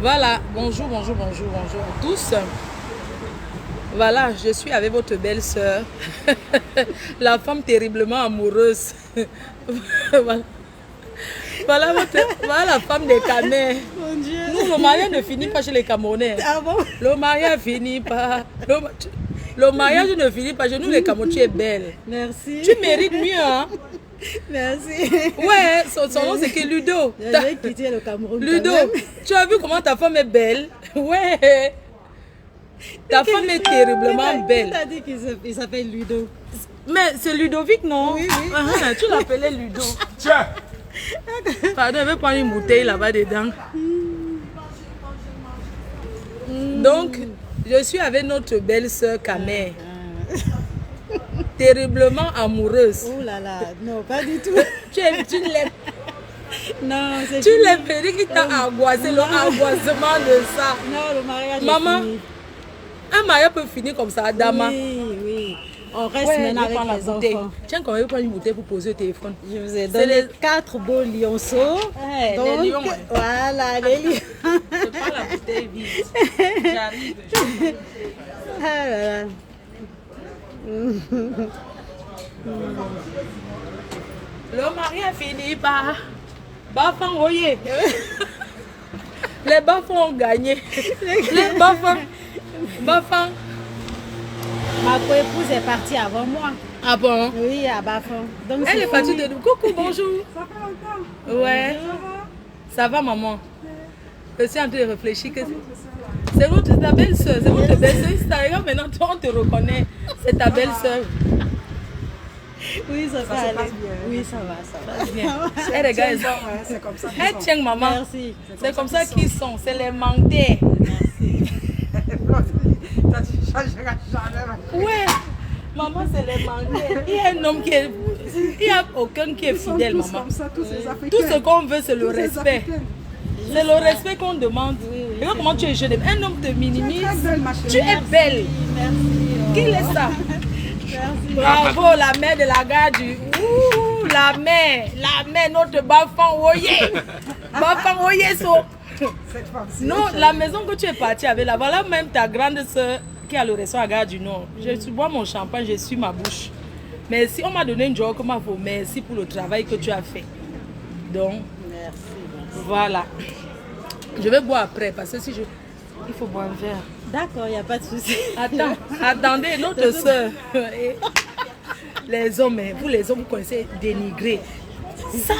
Voilà, bonjour à tous. Voilà, je suis avec votre belle-sœur, la femme terriblement amoureuse. Voilà. Voilà la femme des Camerounais. Mon Dieu. Nous, le mariage ne finit pas chez les Camerounais. Ah bon? Le mariage finit pas. Le mariage ne finit pas chez nous, les Camerounais. Tu es belle. Merci. Tu mérites mieux, hein? Merci. Ouais, son nom c'est que Ludo. J'ai quitté le Cameroun. Ludo, tu as vu comment ta femme est belle? Ouais. Ta femme est terriblement belle. Tu as dit qu'il s'appelle Ludo. Mais c'est Ludovic, non? Oui. Tu l'appelais Ludo. Tiens. Pardon, je vais prendre une bouteille là-bas dedans. Donc, je suis avec notre belle-sœur Kamé. Terriblement amoureuse. Oh là là, non, pas du tout. Tu l'aimes. Non, c'est Tu l'as fait, qui t'a angoissé, le angoissement de ça. Non, le mariage Maman, est fini. Un mariage peut finir comme ça, Dama. Oui. On reste Ouais, maintenant avec la les bouteille. enfants. Tiens, quand même prendre une bouteille pour poser le téléphone. Je vous ai donné 4 beaux lionceaux. Ouais, Donc, les lions, ouais. Voilà, les lions. Je prends la bouteille vite. J'arrive. Ah là là. Le mariage finit par Bafang Oye. Les Bafang ont gagné. Les Bafang. Ma co-épouse est partie avant moi. Ah bon? Oui, à Bafang. Donc, Elle est partie fini. de nous. Coucou, bonjour. Ça fait longtemps. Ouais. Ça va, maman? Je suis en train de réfléchir que c'est ta belle-sœur. C'est votre belle-sœur. Instagram, maintenant, toi, on te reconnaît. C'est ta belle-sœur. Oui, ça va aller. passe bien. Oui, ça va. Bien. Elle regarde. C'est comme ça. Elle tient maman. Merci. C'est comme ça qu'ils sont. C'est les mandés. Merci. Tu changeras jamais. Ouais. Maman, c'est les mandés. Il y a un homme qui est. Il n'y a aucun qui est Ils sont fidèle, tous maman. comme ça, tous ces Africains. Tout ce qu'on veut, c'est le Tous ces respect. Africains. C'est le respect qu'on demande. Oui. Regarde comment tu es jeune. Un homme te minimise. Tu es très belle, ma chérie. Tu es belle. Merci. Qui est ça? Merci. Bravo, la mère de la gare du. Ouh, la mère, notre Bafang Oye. Bafang Oye, so. Cette femme-ci. Non, la maison que tu es partie avec là, voilà même ta grande soeur qui a le restaurant à Gare du Nord. Je bois mon champagne, je suis ma bouche. Merci, on m'a donné une job comme vous. Merci pour le travail que tu as fait. Donc, Merci. voilà. Je vais boire après parce que si je. Il faut boire un verre. D'accord, il n'y a pas de souci. Attendez, notre soeur. Les hommes, vous les hommes, vous connaissez dénigrer. Ça.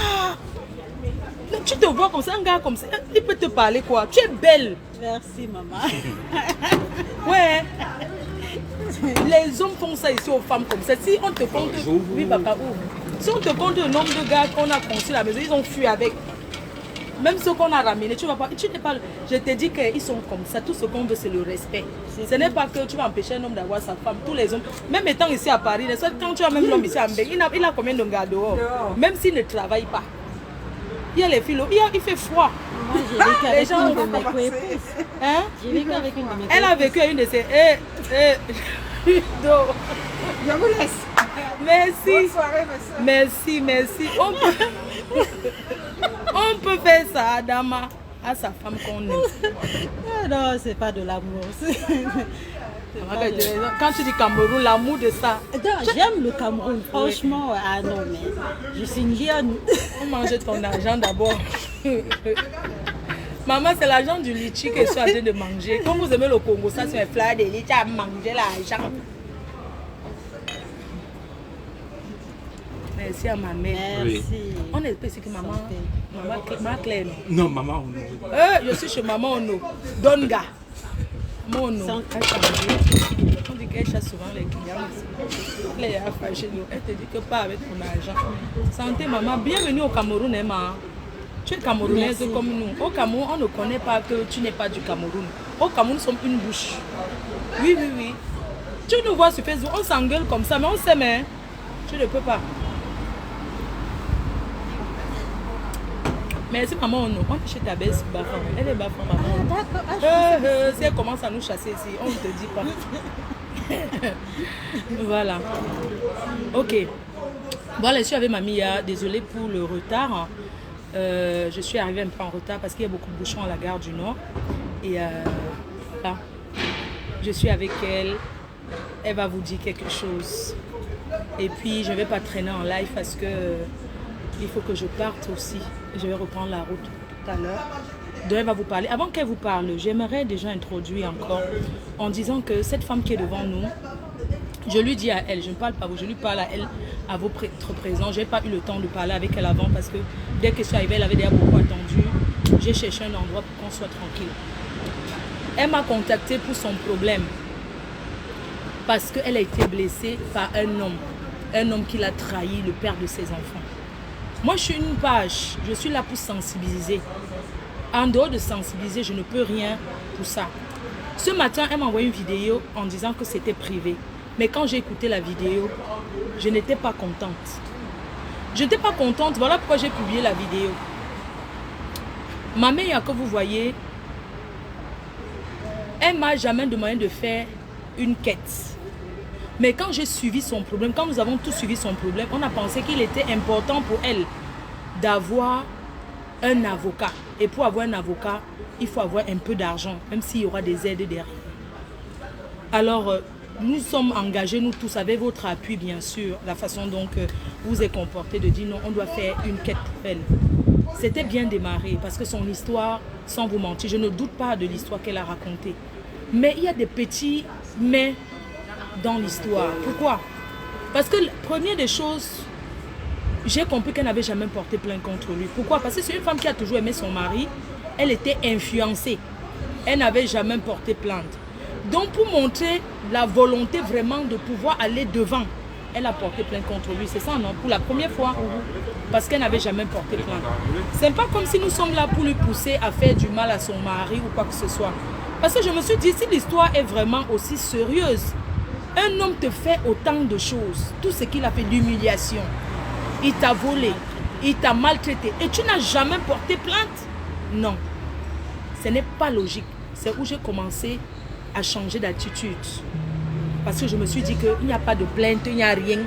Non, tu te vois comme ça, un gars comme ça, il peut te parler quoi? Tu es belle. Merci, maman. Ouais. Les hommes font ça ici aux femmes comme ça. Si on te compte. Oui, papa, où? Si on te compte le nombre de gars qu'on a conçus à la maison, ils ont fui avec. Même ceux qu'on a ramenés, tu vas pas. Tu n'es pas. Je te dis qu'ils sont comme ça. Tout ce qu'on veut, c'est le respect. Ce n'est pas que tu vas empêcher un homme d'avoir sa femme. Tous les hommes, même étant ici à Paris, quand tu as même l'homme ici à Mbeng, il a combien de gars dehors? Même s'il ne travaille pas. Il y a les filles, il fait froid. Moi, j'ai vécu avec gens une de vont mes co-épouses. Hein? J'ai vécu avec une de mes Elle a vécu à une de ses. Ludo. Je vous laisse. Merci. Bonne soirée, mes soeurs. Merci. On peut faire ça à Dama, à sa femme qu'on aime. Ah non, c'est pas de l'amour. Quand tu dis Cameroun, l'amour de ça. J'aime le Cameroun, franchement. Ah non, mais je suis une lionne. On mange ton argent d'abord. Maman, c'est l'argent du litchi que je suis en train de manger. Comme vous aimez le Congo, ça c'est un fleur de litchi à manger l'argent. Merci à ma mère. Merci. On est spécifique que maman Claire. Non, maman, non. Je suis chez maman Ono. Donga. Mon Ono. On dit qu'elle chasse souvent les clients. Elle est fâchée. Elle te dit que pas avec ton argent. Santé maman, bienvenue au Cameroun, Emma. Tu es camerounaise comme nous. Au Cameroun, on ne connaît pas que tu n'es pas du Cameroun. Au Cameroun, nous sommes une bouche. Oui. Tu nous vois sur Facebook, on s'engueule comme ça, mais on s'aime. Hein? Tu ne peux pas. Merci maman Ono. On est chez ta belle Bafang. Elle est Bafang maman. D'accord. Si elle commence à nous chasser ici, on ne te dit pas. Voilà. Ok. Voilà, je suis avec mamie. Désolée pour le retard. Je suis arrivée un peu en retard parce qu'il y a beaucoup de bouchons à la gare du Nord. Et voilà. Je suis avec elle. Elle va vous dire quelque chose. Et puis, je ne vais pas traîner en live parce que il faut que je parte aussi. Je vais reprendre la route tout à l'heure. Donc, elle va vous parler. Avant qu'elle vous parle, j'aimerais déjà introduire encore en disant que cette femme qui est devant nous, je lui dis à elle, je ne parle pas à vous, je lui parle à elle, à votre présence. Je n'ai pas eu le temps de parler avec elle avant parce que dès que je suis arrivée, elle avait déjà beaucoup attendu. J'ai cherché un endroit pour qu'on soit tranquille. Elle m'a contacté pour son problème parce qu'elle a été blessée par un homme qui l'a trahi, le père de ses enfants. Moi, je suis une page, je suis là pour sensibiliser. En dehors de sensibiliser, je ne peux rien pour ça. Ce matin, elle m'a envoyé une vidéo en disant que c'était privé. Mais quand j'ai écouté la vidéo, je n'étais pas contente. Je n'étais pas contente, voilà pourquoi j'ai publié la vidéo. Ma mère que vous voyez, elle ne m'a jamais demandé de faire une quête. Mais quand j'ai suivi son problème, quand nous avons tous suivi son problème, on a pensé qu'il était important pour elle d'avoir un avocat. Et pour avoir un avocat, il faut avoir un peu d'argent, même s'il y aura des aides derrière. Alors, nous sommes engagés, nous tous, avec votre appui, bien sûr, la façon dont vous êtes comporté, de dire non, on doit faire une quête pour elle. C'était bien démarré, parce que son histoire, sans vous mentir, je ne doute pas de l'histoire qu'elle a racontée. Mais il y a des petits mais dans l'histoire. Pourquoi? Parce que, première des choses, j'ai compris qu'elle n'avait jamais porté plainte contre lui. Pourquoi? Parce que c'est une femme qui a toujours aimé son mari. Elle était influencée. Elle n'avait jamais porté plainte. Donc, pour montrer la volonté vraiment de pouvoir aller devant, elle a porté plainte contre lui. C'est ça, non? Pour la première fois. Parce qu'elle n'avait jamais porté plainte. C'est pas comme si nous sommes là pour lui pousser à faire du mal à son mari ou quoi que ce soit. Parce que je me suis dit, si l'histoire est vraiment aussi sérieuse, un homme te fait autant de choses. Tout ce qu'il a fait d'humiliation. Il t'a volé, il t'a maltraité et tu n'as jamais porté plainte? Non, ce n'est pas logique. C'est où j'ai commencé à changer d'attitude. Parce que je me suis dit qu'il n'y a pas de plainte, il n'y a rien.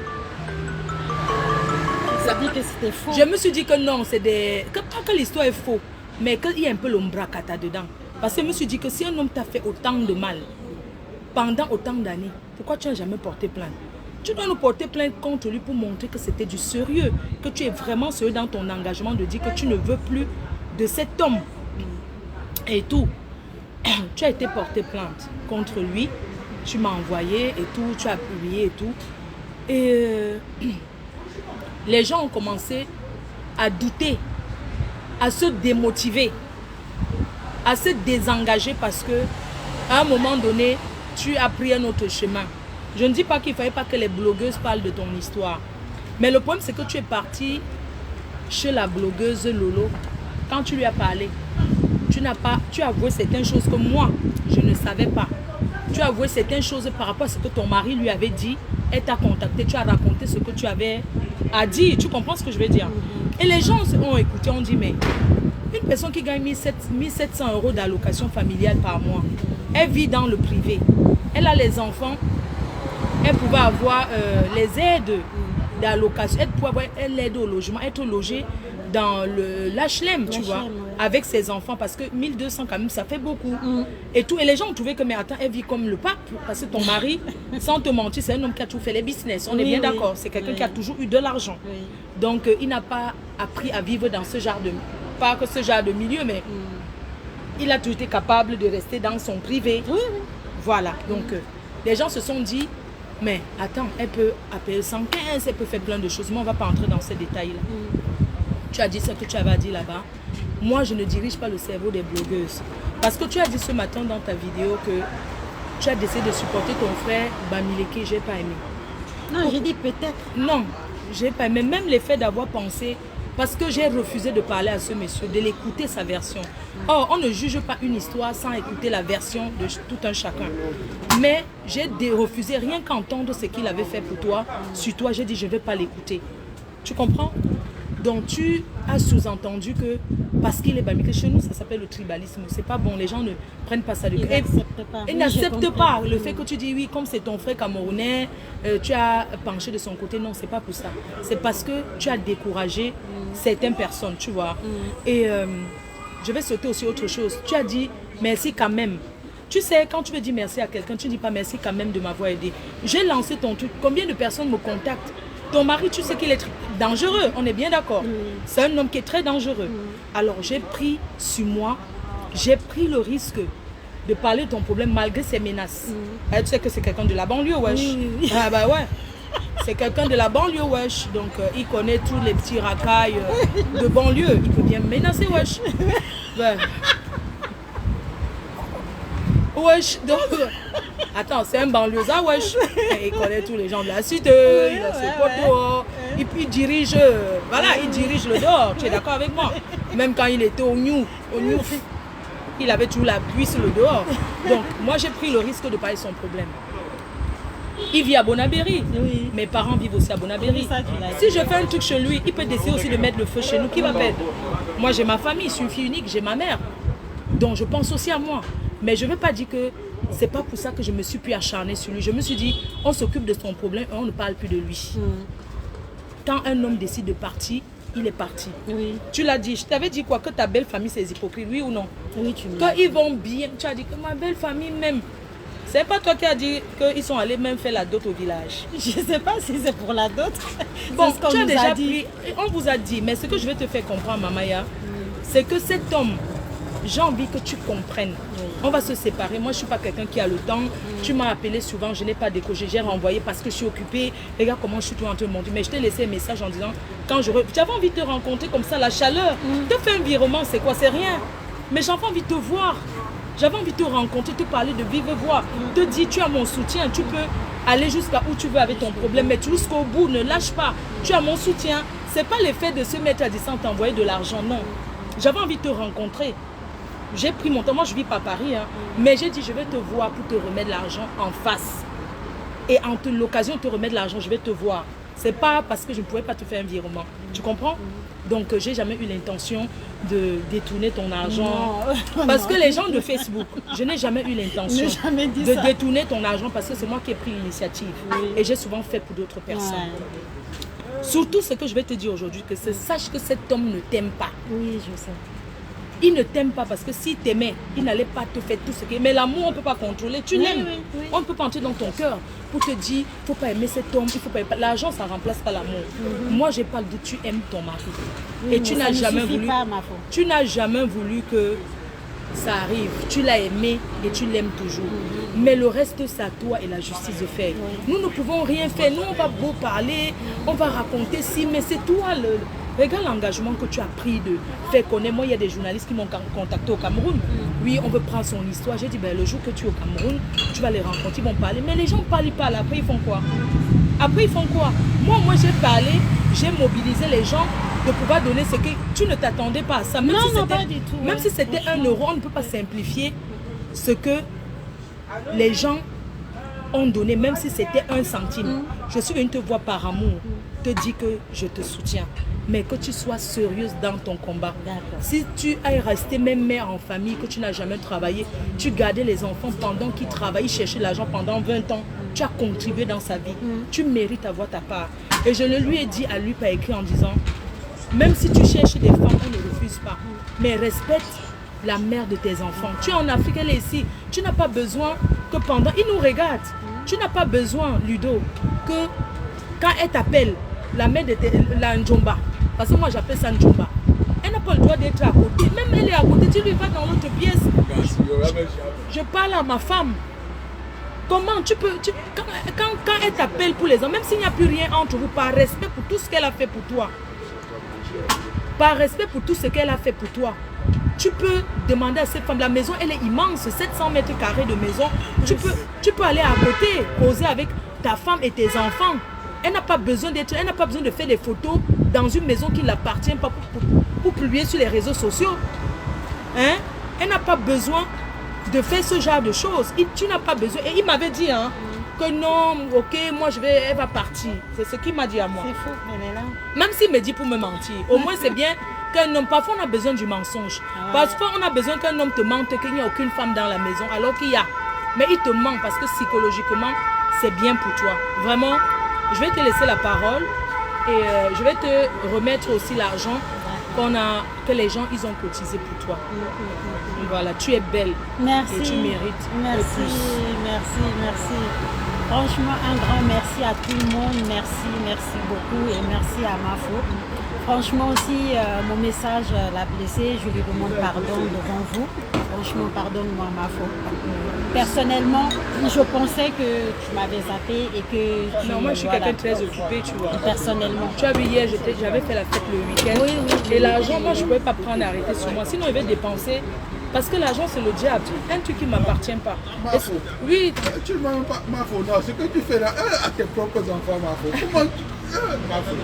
Ça dit que c'était faux. Je me suis dit que non, c'est des... Pas que l'histoire est faux, mais qu'il y a un peu l'ombracata dedans. Parce que je me suis dit que si un homme t'a fait autant de mal, pendant autant d'années, pourquoi tu n'as jamais porté plainte? Tu dois nous porter plainte contre lui pour montrer que c'était du sérieux, que tu es vraiment sérieux dans ton engagement de dire que tu ne veux plus de cet homme. Et tout. Tu as été porté plainte contre lui, tu m'as envoyé et tout, tu as publié et tout. Et les gens ont commencé à douter, à se démotiver, à se désengager parce que à un moment donné, tu as pris un autre chemin. Je ne dis pas qu'il ne fallait pas que les blogueuses parlent de ton histoire. Mais le problème, c'est que tu es parti chez la blogueuse Lolo. Quand tu lui as parlé, tu as avoué certaines choses que moi, je ne savais pas. Tu as avoué certaines choses par rapport à ce que ton mari lui avait dit. Elle t'a contacté, tu as raconté ce que tu avais à dire. Tu comprends ce que je veux dire? Et les gens ont écouté, ont dit, mais une personne qui gagne 1700 € d'allocation familiale par mois, elle vit dans le privé. Elle a les enfants. Elle pouvait avoir les aides d'allocation, elle pouvait avoir l'aide au logement, être logée dans l'HLM, tu vois, avec ses enfants, parce que 1200 quand même, ça fait beaucoup. Et tout, et les gens ont trouvé que, mais attends, elle vit comme le pape, parce que ton mari, sans te mentir, c'est un homme qui a toujours fait les business, on est bien d'accord, c'est quelqu'un qui a toujours eu de l'argent. Donc, il n'a pas appris à vivre dans ce genre de, pas que ce genre de milieu, mais il a toujours été capable de rester dans son privé. Voilà, donc, les gens se sont dit, mais attends, elle peut appeler 115, elle peut faire plein de choses. Mais on ne va pas entrer dans ces détails-là. Tu as dit ce que tu avais à dire là-bas. Moi, je ne dirige pas le cerveau des blogueuses. Parce que tu as dit ce matin dans ta vidéo que tu as décidé de supporter ton frère Bamileke, je n'ai pas aimé. Non, j'ai dit peut-être. Non, je n'ai pas aimé. Même le fait d'avoir pensé, parce que j'ai refusé de parler à ce monsieur, de l'écouter sa version. Or, on ne juge pas une histoire sans écouter la version de tout un chacun. Mais j'ai refusé rien qu'entendre ce qu'il avait fait pour toi. Sur toi, j'ai dit, je ne vais pas l'écouter. Tu comprends? Donc tu as sous-entendu que parce qu'il est bamité, chez nous ça s'appelle le tribalisme, c'est pas bon, les gens ne prennent pas ça de cœur. Ils n'acceptent pas le fait que tu dis oui, comme c'est ton frère camerounais, tu as penché de son côté, non, c'est pas pour ça. C'est parce que tu as découragé certaines personnes, tu vois. Et je vais sauter aussi autre chose. Tu as dit merci quand même. Tu sais, quand tu veux dire merci à quelqu'un, tu ne dis pas merci quand même de m'avoir aidé. J'ai lancé ton truc. Combien de personnes me contactent? Ton mari, tu sais qu'il est dangereux, on est bien d'accord. C'est un homme qui est très dangereux. Alors, j'ai pris sur moi, j'ai pris le risque de parler de ton problème malgré ses menaces. Tu sais que c'est quelqu'un de la banlieue, wesh. Ah bah ouais. C'est quelqu'un de la banlieue, wesh. Donc, il connaît tous les petits racailles de banlieue. Il peut bien me menacer, wesh. Ouais. Wesh, donc, attends, c'est un banlieusard, wesh. Il connaît tous les gens de la cité, il a ses potos, et puis il dirige, voilà, il dirige le dehors, tu es d'accord avec moi? Même quand il était au New, il avait toujours la pluie sur le dehors. Donc, moi j'ai pris le risque de parler de son problème. Il vit à Bonabéry. Mes parents vivent aussi à Bonabéry. Si je fais un truc chez lui, il peut décider aussi de mettre le feu chez nous. Qui va perdre? Moi j'ai ma famille, je suis une fille unique, j'ai ma mère. Donc je pense aussi à moi. Mais je ne veux pas dire que c'est pas pour ça que je me suis plus acharnée sur lui. Je me suis dit, on s'occupe de son problème et on ne parle plus de lui. Quand un homme décide de partir, il est parti. Tu l'as dit, je t'avais dit quoi? Que ta belle famille c'est hypocrite, oui ou non? Oui, tu me l'as dit. Qu'ils vont bien, tu as dit que ma belle famille même. C'est pas toi qui as dit qu'ils sont allés même faire la dot au village. Je ne sais pas si c'est pour la dot. Bon, tu as déjà dit. On vous a dit, mais ce que je vais te faire comprendre, Mamaya, c'est que cet homme, j'ai envie que tu comprennes. On va se séparer. Moi, je ne suis pas quelqu'un qui a le temps. Tu m'as appelé souvent, je n'ai pas décoché. J'ai renvoyé parce que je suis occupée. Regarde comment je suis tout en train de monter. Mais je t'ai laissé un message en disant, quand j'avais envie de te rencontrer comme ça, la chaleur. Te fais un virement, c'est quoi? C'est rien. Mais j'avais envie de te voir. J'avais envie de te rencontrer, te parler de vive voix. Te dire, tu as mon soutien. Tu peux aller jusqu'à où tu veux avec ton problème. Mais jusqu'au bout, ne lâche pas. Tu as mon soutien. Ce n'est pas l'effet de se mettre à distance, t'envoyer de l'argent. Non. J'avais envie de te rencontrer. J'ai pris mon temps, moi je vis pas à Paris, mais j'ai dit je vais te voir pour te remettre l'argent en face. Et en l'occasion de te remettre l'argent, je vais te voir. C'est pas parce que je ne pouvais pas te faire un virement. Tu comprends? Donc j'ai jamais eu l'intention de détourner ton argent. Non, parce que les gens de Facebook, je n'ai jamais eu l'intention de détourner ton argent parce que c'est moi qui ai pris l'initiative. Et j'ai souvent fait pour d'autres personnes. Surtout ce que je vais te dire aujourd'hui, que sache que cet homme ne t'aime pas. Oui, je sais. Il ne t'aime pas parce que s'il t'aimait, il n'allait pas te faire tout ce qu'il... Mais l'amour, on ne peut pas contrôler. Tu l'aimes. On ne peut pas entrer dans ton cœur pour te dire, il ne faut pas aimer cet homme. L'argent, ça ne remplace pas l'amour. Moi, je n'ai pas le doute, tu aimes ton mari. Et tu n'as jamais voulu... Tu n'as jamais voulu que ça arrive. Tu l'as aimé et tu l'aimes toujours. Mais le reste, c'est à toi et la justice de faire. Nous ne pouvons rien faire. Nous, on va beau parler, on va raconter si, mais c'est toi le... Regarde l'engagement que tu as pris de faire connaître. Moi, il y a des journalistes qui m'ont contacté au Cameroun. Oui, on veut prendre son histoire. J'ai dit, ben, le jour que tu es au Cameroun, tu vas les rencontrer, ils vont parler. Mais les gens ne parlent pas. Après, ils font quoi? Après, ils font quoi? Moi, j'ai parlé, j'ai mobilisé les gens de pouvoir donner ce que tu ne t'attendais pas à ça. Même non, si pas du tout. Même si c'était 1 euro, on ne peut pas simplifier ce que les gens ont donné, même si c'était 1 centime. Je suis venue te voir par amour, te dire que je te soutiens. Mais que tu sois sérieuse dans ton combat. Si tu es resté même mère en famille, que tu n'as jamais travaillé, tu gardais les enfants pendant qu'ils travaillaient, cherchaient l'argent pendant 20 ans, tu as contribué dans sa vie. Tu mérites avoir ta part. Et je le lui ai dit à lui par écrit en disant, même si tu cherches des femmes, on ne refuse pas. Mais respecte la mère de tes enfants. Tu es en Afrique, elle est ici. Tu n'as pas besoin que pendant... Il nous regarde. Tu n'as pas besoin, Ludo, que quand elle t'appelle, la mère de la Njomba, parce que moi j'appelle ça Njomba, elle n'a pas le droit d'être à côté. Même elle est à côté, tu lui vas dans l'autre pièce. Je parle à ma femme. Comment tu peux... quand elle t'appelle pour les hommes, même s'il n'y a plus rien entre vous, par respect pour tout ce qu'elle a fait pour toi, par respect pour tout ce qu'elle a fait pour toi, tu peux demander à cette femme, la maison elle est immense, 700 mètres carrés de maison, tu peux aller à côté, causer avec ta femme et tes enfants. Elle n'a pas besoin de faire des photos dans une maison qui ne l'appartient pas pour publier sur les réseaux sociaux. Hein? Elle n'a pas besoin de faire ce genre de choses. Tu n'as pas besoin. Et il m'avait dit, hein, que non, ok, moi elle va partir. C'est ce qu'il m'a dit à moi. C'est faux, elle est là. Même s'il me dit pour me mentir, au moins c'est bien qu'un homme, parfois on a besoin du mensonge. Parfois on a besoin qu'un homme te mente qu'il n'y a aucune femme dans la maison alors qu'il y a. Mais il te ment parce que psychologiquement, c'est bien pour toi. Vraiment, je vais te laisser la parole et je vais te remettre aussi l'argent que les gens ils ont cotisé pour toi. Voilà, tu es belle. Merci. Et tu mérites. Merci, merci. Franchement, un grand merci à tout le monde. Merci beaucoup et merci à Mafo. Franchement aussi, mon message l'a blessé. Je lui demande pardon devant vous. Franchement, pardonne-moi Mafo. Personnellement, je pensais que tu m'avais zappé et que tu... Non, moi je suis quelqu'un de très occupé, tu vois. Personnellement. Tu as vu hier, j'avais fait la fête le week-end. Oui. Et l'argent, moi je ne pouvais pas prendre et arrêter sur moi. Sinon, je vais dépenser. Parce que l'argent, c'est le diable. Un truc qui ne m'appartient pas. Mafo. Oui. Tu ne m'as pas Mafo. Non, ce que tu fais là, à tes propres enfants, Mafo. Comment tu... Mafo.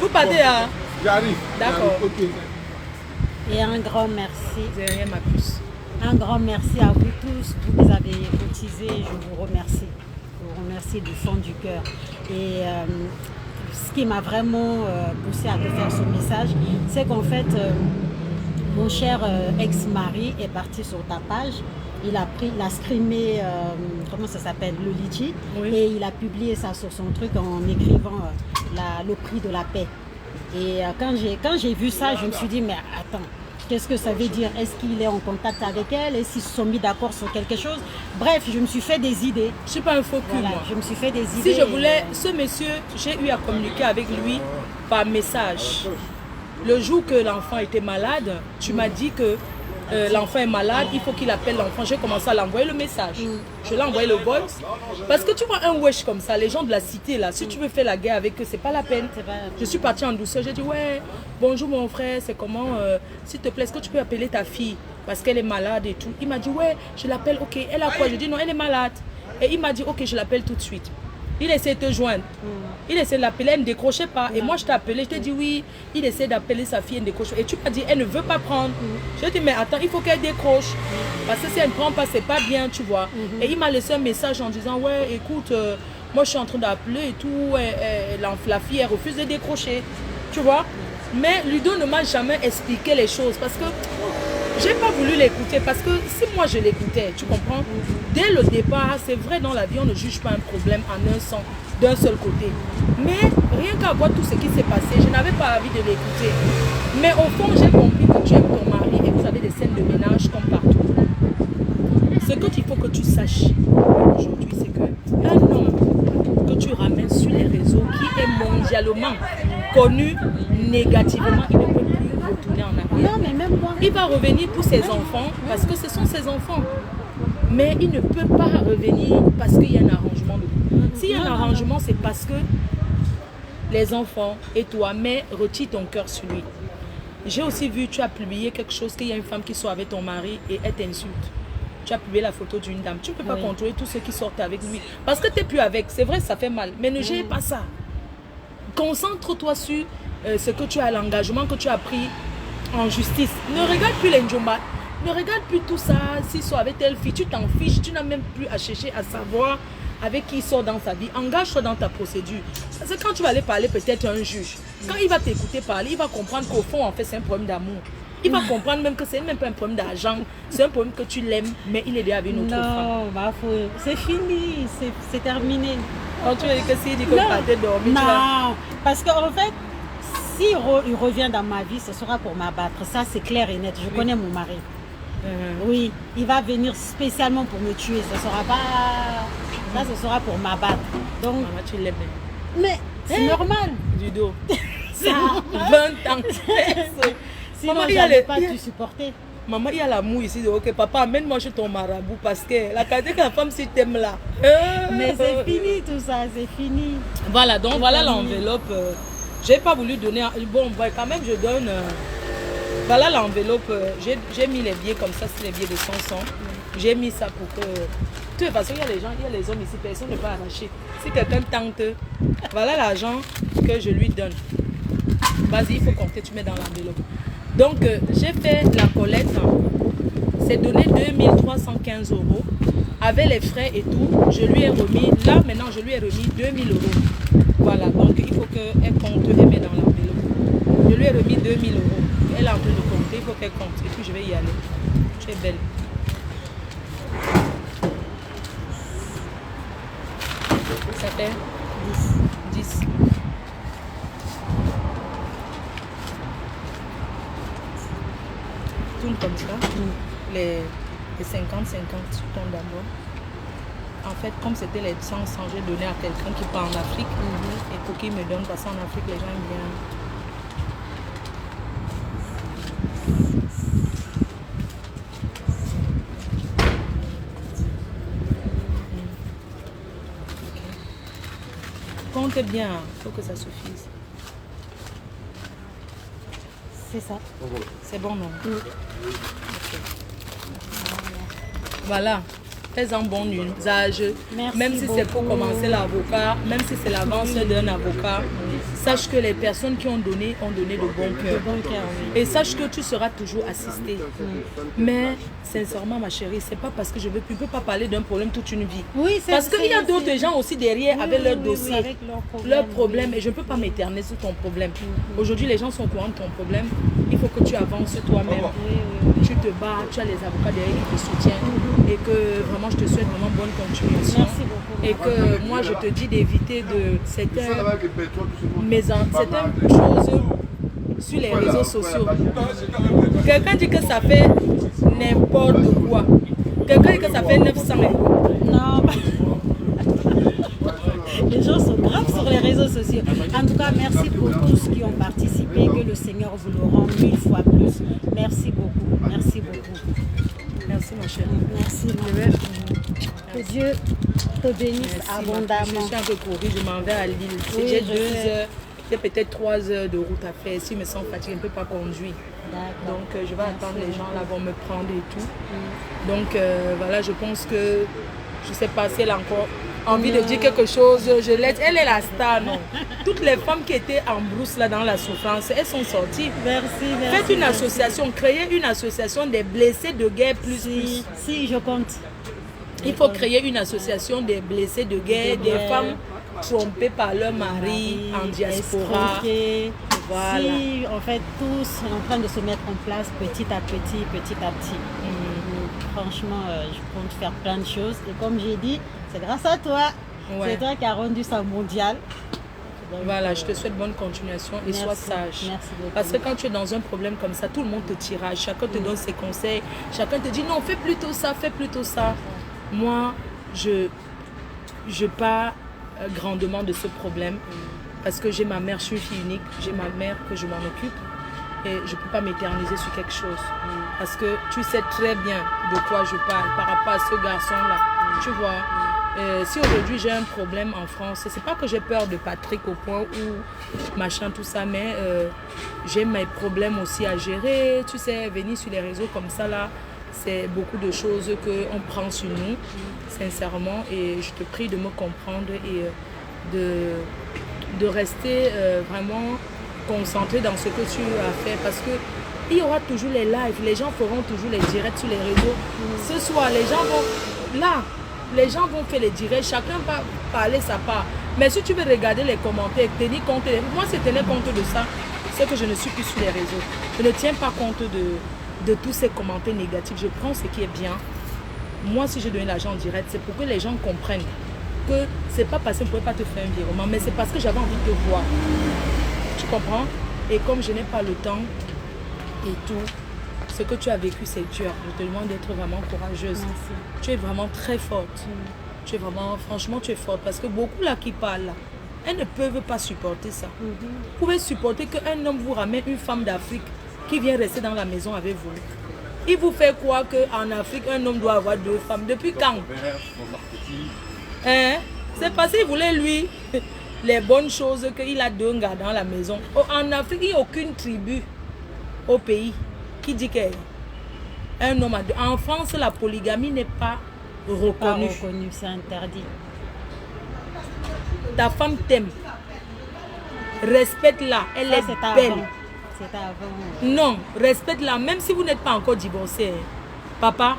Vous partez à... J'arrive. D'accord. Ok. Et un grand merci. C'est rien, ma puce. Un grand merci à vous tous. Vous avez cotisé. Je vous remercie. Je vous remercie du fond du cœur. Et ce qui m'a vraiment poussé à te faire ce message, c'est qu'en fait, mon cher ex-mari est parti sur ta page. Il a scrimé, comment ça s'appelle, le litchi. Oui. Et il a publié ça sur son truc en écrivant le prix de la paix. Et quand j'ai vu ça, je me suis dit, mais attends, qu'est-ce que ça veut dire? Est-ce qu'il est en contact avec elle? Est-ce qu'ils se sont mis d'accord sur quelque chose? Bref, je me suis fait des idées. Je ne suis pas un faux cul, voilà, moi. Je me suis fait des idées. Si je voulais, ce monsieur, j'ai eu à communiquer avec lui par message. Le jour que l'enfant était malade, tu m'as dit que l'enfant est malade, il faut qu'il appelle l'enfant. J'ai commencé à l'envoyer le message. Je l'ai envoyé le voice. Parce que tu vois un wesh comme ça, les gens de la cité là, si tu veux faire la guerre avec eux, c'est pas la peine. Je suis partie en douceur, j'ai dit ouais, bonjour mon frère, c'est comment, s'il te plaît, est-ce que tu peux appeler ta fille parce qu'elle est malade et tout. Il m'a dit ouais, je l'appelle, ok, elle a quoi? Je dis non, elle est malade. Et il m'a dit ok, je l'appelle tout de suite. Il essaie de te joindre. Il essaie de l'appeler, elle ne décrochait pas. Et moi, je t'ai appelé, je t'ai dit oui. Il essaie d'appeler sa fille, elle ne décroche pas. Et tu m'as dit, elle ne veut pas prendre. Je lui ai dit, mais attends, il faut qu'elle décroche. Parce que si elle ne prend pas, c'est pas bien, tu vois. Et il m'a laissé un message en disant, ouais, écoute, moi, je suis en train d'appeler et tout. La fille, elle refuse de décrocher. Tu vois. Mais Ludo ne m'a jamais expliqué les choses. Parce que j'ai pas voulu l'écouter. Parce que si moi, je l'écoutais, tu comprends. Dès le départ, c'est vrai, dans la vie, on ne juge pas un problème d'un seul côté. Mais rien qu'à voir tout ce qui s'est passé, je n'avais pas envie de l'écouter. Mais au fond, j'ai compris que tu aimes ton mari et vous avez des scènes de ménage comme partout. Ce qu'il faut que tu saches aujourd'hui, c'est qu'un homme que tu ramènes sur les réseaux, qui est mondialement connu négativement, il ne peut plus retourner en arrière. Non, mais même moi. Il va revenir pour ses enfants parce que ce sont ses enfants. Mais il ne peut pas revenir parce qu'il y a un arrangement. S'il y a un arrangement, c'est parce que les enfants et toi, mais retire ton cœur sur lui. J'ai aussi vu, tu as publié quelque chose, qu'il y a une femme qui sort avec ton mari et elle t'insulte. Tu as publié la photo d'une dame. Tu ne peux pas contrôler tous ceux qui sortent avec lui. Parce que tu n'es plus avec. C'est vrai, ça fait mal. Mais ne gère pas ça. Concentre-toi sur ce que tu as, l'engagement que tu as pris en justice. Ne regarde plus les Njomba. Ne regarde plus tout ça, s'il sort avec telle fille, tu t'en fiches, tu n'as même plus à chercher à savoir avec qui il sort dans sa vie. Engage-toi dans ta procédure. Parce que quand tu vas aller parler peut-être à un juge, quand il va t'écouter parler, il va comprendre qu'au fond, en fait, c'est un problème d'amour. Il va comprendre même que c'est même pas un problème d'argent, c'est un problème que tu l'aimes, mais il est déjà avec une autre femme. Non, bah, c'est fini, c'est terminé. Quand tu veux dire que s'il dit que tu vas dormir, non, parce qu'en fait, s'il revient dans ma vie, ce sera pour m'abattre. Ça, c'est clair et net. Je connais mon mari. Oui, il va venir spécialement pour me tuer. Ce sera pas... Ça, ce sera pour m'abattre. Donc, maman, tu l'aimes. Mais c'est normal. Du dos. Ça, 20 ans. Sinon, maman, il y a pas tu supporter. Maman, il y a l'amour ici. Ok, papa, amène-moi chez ton marabout parce que la qualité que la femme, si t'aime là. Mais c'est fini tout ça, c'est fini. Voilà, donc voilà l'enveloppe. J'ai pas voulu donner... Bon, quand même, je donne... Voilà l'enveloppe, j'ai mis les billets comme ça, c'est les billets de 500. J'ai mis ça pour que... De toute façon, il y a les gens, il y a les hommes ici, personne ne peut arracher. Si quelqu'un tente, voilà l'argent que je lui donne. Vas-y, il faut compter, tu mets dans l'enveloppe. Donc, j'ai fait la collecte. s'est donné 2315 €. Avec les frais et tout, je lui ai remis, là maintenant je lui ai remis 2000 €. Voilà, donc il faut qu'elle compte, elle met dans l'enveloppe. Je lui ai remis 2000 €. Elle est en train de compter, il faut qu'elle compte. Et puis je vais y aller. Tu es belle. Ça fait 10. Tourne comme ça. Les 50-50 tournent d'abord. En fait, comme c'était les 100, j'ai donné à quelqu'un qui part en Afrique. Et pour qu'il me donne, parce qu'en Afrique, les gens aiment bien. Comptez bien, il faut que ça suffise. C'est ça. C'est bon, non? Okay. Voilà. Fais-en bon usage. Merci même si c'est pour commencer l'avocat, même si c'est l'avance d'un avocat, sache que les personnes qui ont donné de bon cœur. Et sache que tu seras toujours assisté. Mais sincèrement, ma chérie, c'est pas parce que je ne peux pas parler d'un problème toute une vie. Oui, parce qu'il y a d'autres gens aussi derrière avec leur dossier, avec leurs problèmes. Et je ne peux pas m'éterner sur ton problème. Aujourd'hui, les gens sont au courant de ton problème. Il faut que tu avances toi-même. Tu te bats, tu as les avocats derrière qui te soutiennent. Et que vraiment, je te souhaite vraiment bonne continuation. Merci beaucoup. Et que moi, je te dis d'éviter de certaines choses sur les réseaux sociaux. Quelqu'un dit que ça fait n'importe quoi. Quelqu'un dit que ça fait 900 €. Non. Les gens sont graves sur les réseaux sociaux. En tout cas, merci pour tous qui ont participé. Que le Seigneur vous le rende 1000 fois plus. Merci beaucoup. Merci beaucoup. Merci ma chérie. Merci. Que Dieu te bénisse abondamment. Je suis un peu courue, je m'en vais à Lille. Oui, j'ai 2 heures, j'ai peut-être 3 heures de route à faire. Si je me sens fatiguée, je ne peux pas conduire. Donc je vais attendre, les gens là vont me prendre et tout. Donc voilà, je pense que je ne sais pas si elle a encore envie de dire quelque chose. Je l'aide. Elle est la star, non? Toutes les femmes qui étaient en brousse là dans la souffrance, elles sont sorties. Merci. Faites une association, créez une association des blessés de guerre plus. Si, je compte. Il faut créer une association des blessés de guerre, des femmes trompées par leur mari en diaspora. Voilà. Si, en fait, tous sont en train de se mettre en place petit à petit. Franchement, je compte faire plein de choses. Et comme j'ai dit, c'est grâce à toi. C'est toi qui as rendu ça mondial. Donc, voilà, je te souhaite bonne continuation et sois sage. Merci beaucoup. Parce que quand tu es dans un problème comme ça, tout le monde te tirage. Chacun te donne ses conseils. Chacun te dit non, fais plutôt ça, fais plutôt ça. Moi, je pars grandement de ce problème parce que j'ai ma mère, je suis une fille unique, j'ai ma mère que je m'en occupe et je ne peux pas m'éterniser sur quelque chose parce que tu sais très bien de quoi je parle par rapport à ce garçon-là. Tu vois, si aujourd'hui j'ai un problème en France, c'est pas que j'ai peur de Patrick au point où machin tout ça, mais j'ai mes problèmes aussi à gérer. Tu sais, venir sur les réseaux comme ça là, c'est beaucoup de choses qu'on prend sur nous, sincèrement, et je te prie de me comprendre et de rester vraiment concentré dans ce que tu as fait, parce que il y aura toujours les lives, les gens feront toujours les directs sur les réseaux. Ce soir, les gens vont faire les directs, chacun va parler sa part. Mais si tu veux regarder les commentaires, tenir compte, moi c'est tenir compte de ça, c'est que je ne suis plus sur les réseaux. Je ne tiens pas compte de tous ces commentaires négatifs. Je prends ce qui est bien. Moi, si je donne l'argent en direct, c'est pour que les gens comprennent que c'est pas parce que je ne pouvais pas te faire un virement, mais c'est parce que j'avais envie de te voir. Tu comprends? Et comme je n'ai pas le temps et tout, ce que tu as vécu, c'est dur. Je te demande d'être vraiment courageuse. Merci. Tu es vraiment très forte. Tu es vraiment, franchement, tu es forte. Parce que beaucoup là qui parlent là, elles ne peuvent pas supporter ça. Vous pouvez supporter qu'un homme vous ramène une femme d'Afrique qui vient rester dans la maison avec vous. Il vous fait croire qu'en Afrique, un homme doit avoir 2 femmes. Depuis quand? Hein? C'est parce qu'il voulait lui les bonnes choses qu'il a 2 gars dans la maison. En Afrique, il n'y a aucune tribu au pays qui dit qu'un homme a 2. En France, la polygamie n'est pas reconnue. C'est interdit. Ta femme t'aime. Respecte-la. Elle est belle. C'était avant. Non, respecte-la, même si vous n'êtes pas encore divorcé. Papa,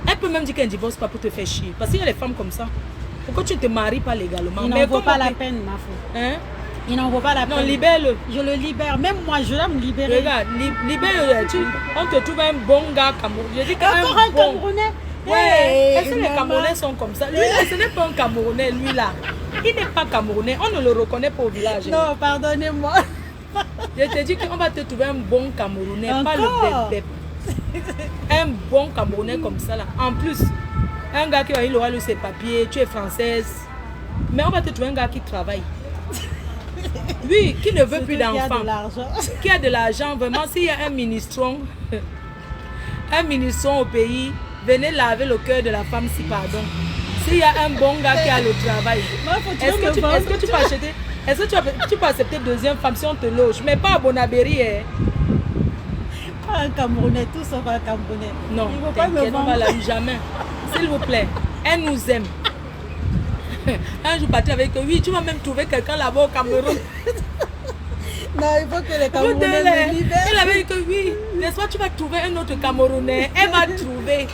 elle peut même dire qu'elle ne divorce pas pour te faire chier. Parce qu'il y a les femmes comme ça. Pourquoi tu ne te maries pas légalement? Il n'en vaut pas la peine, ma faute. Hein? Il n'en vaut pas la peine. Non, libère-le. Je le libère. Même moi, je dois me libérer. Regarde, libère-le. On te trouve un bon gars Camerounais. Je dis encore un Camerounais. Ouais. Est-ce que les Camerounais sont comme ça? Lui là, ce n'est pas un Camerounais, lui là. Il n'est pas Camerounais. On ne le reconnaît pas au village. Non, pardonnez-moi. Je te dis qu'on va te trouver un bon Camerounais, pas le bébé. Un bon Camerounais comme ça là. En plus, un gars qui il aura ses papiers, tu es française. Mais on va te trouver un gars qui travaille. Oui, qui ne veut plus d'enfants. Qui a de l'argent. Vraiment, s'il y a un ministron au pays, venez laver le cœur de la femme si pardon. S'il y a un bon gars qui a le travail, est-ce que tu peux acheter? Est-ce que tu peux accepter deuxième femme si on te loge? Mais pas à Bonabéry. Hein. Pas un Camerounais, tout sauf un Camerounais. Non, t'inquiète, on va la lui jamais. S'il vous plaît, elle nous aime. Un jour parti avec eux, oui, tu vas même trouver quelqu'un là-bas au Cameroun. Non, il faut que les Camerounais me libèrent. Elle avait dit que oui, n'est-ce pas, tu vas trouver un autre Camerounais. Elle va trouver.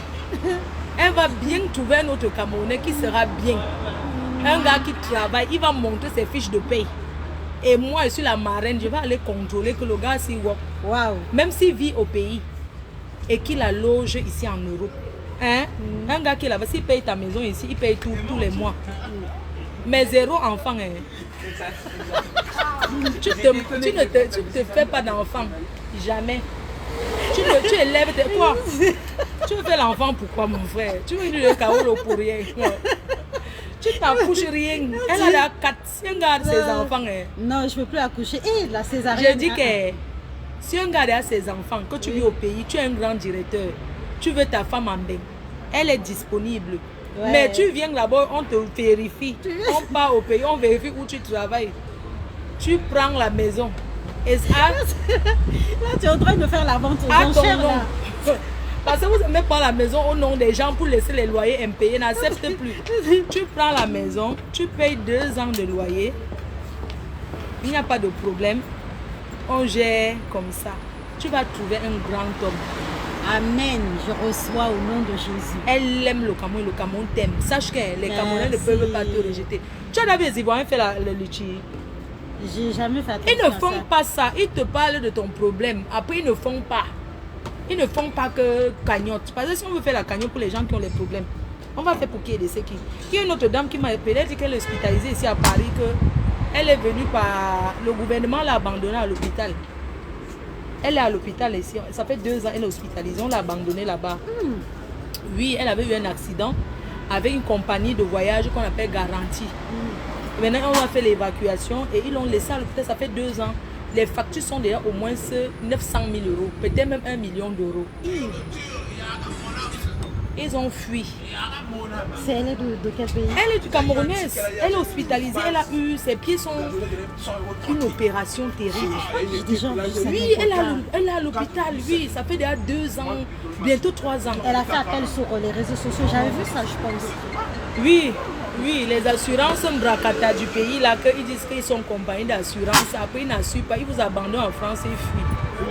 Elle va bien trouver un autre Camerounais qui sera bien. Un gars qui travaille, il va montrer ses fiches de paye. Et moi, je suis la marraine, je vais aller contrôler que le gars s'y work. Wow. Même s'il vit au pays et qu'il a loge ici en Europe. Hein? Un gars qui est là-bas, s'il paye ta maison ici, il paye tous les mois. Mais 0 enfant. Hein. Tu ne te fais pas d'enfant. Jamais. Tu élèves tes... Quoi? Tu veux faire l'enfant pourquoi, mon frère? Tu veux le chaos pour rien. Tu t'accouches rien. Elle a 4 garde ses enfants. Hein. Non, je ne peux plus accoucher. Et la césarienne. Je dis que si un gars a ses enfants, que tu vis au pays, tu es un grand directeur, tu veux ta femme en bain, elle est disponible. Ouais. Mais tu viens là-bas, on te vérifie. On part au pays, on vérifie où tu travailles. Tu prends la maison. Et là, tu es en train de faire la vente aux enchères. Parce que vous ne mettez pas la maison au nom des gens pour laisser les loyers impayés, n'accepte plus. Tu prends la maison, tu payes 2 ans de loyer. Il n'y a pas de problème. On gère comme ça. Tu vas trouver un grand homme. Amen. Je reçois au nom de Jésus. Elle aime le Cameroun, le Cameroun t'aime. Sache que les Camerounais ne peuvent pas te rejeter. Tu as d'abord les Ivoiriens fait le litchi. J'ai jamais fait attention. Ils ne font pas ça. Ils te parlent de ton problème. Après, ils ne font pas. Ils ne font pas que cagnotte. Parce que si on veut faire la cagnotte pour les gens qui ont les problèmes, on va faire pour qui et de ce qui. Il y a une autre dame qui m'a appelé, elle dit qu'elle est hospitalisée ici à Paris, qu'elle est venue par... Le gouvernement l'a abandonnée à l'hôpital. Elle est à l'hôpital ici. Ça fait 2 ans, elle est hospitalisée. On l'a abandonnée là-bas. Oui, elle avait eu un accident avec une compagnie de voyage qu'on appelle Garantie. Maintenant, on a fait l'évacuation et ils l'ont laissé à l'hôpital. Ça fait 2 ans. Les factures sont déjà au moins 900 000 €, peut-être même 1 million d'euros. Ils ont fui. Elle est de quel pays? Elle est du Camerounaise. Elle est hospitalisée. Elle a eu, ses pieds sont une opération terrible. Oui, elle est à l'hôpital. Oui, ça fait déjà 2 ans, bientôt 3 ans. Elle a fait appel sur les réseaux sociaux. J'avais vu ça, je pense. Oui. Oui, les assurances bracata du pays, là, ils disent qu'ils sont compagnie d'assurance. Après, ils n'assurent pas. Ils vous abandonnent en France et ils fuient.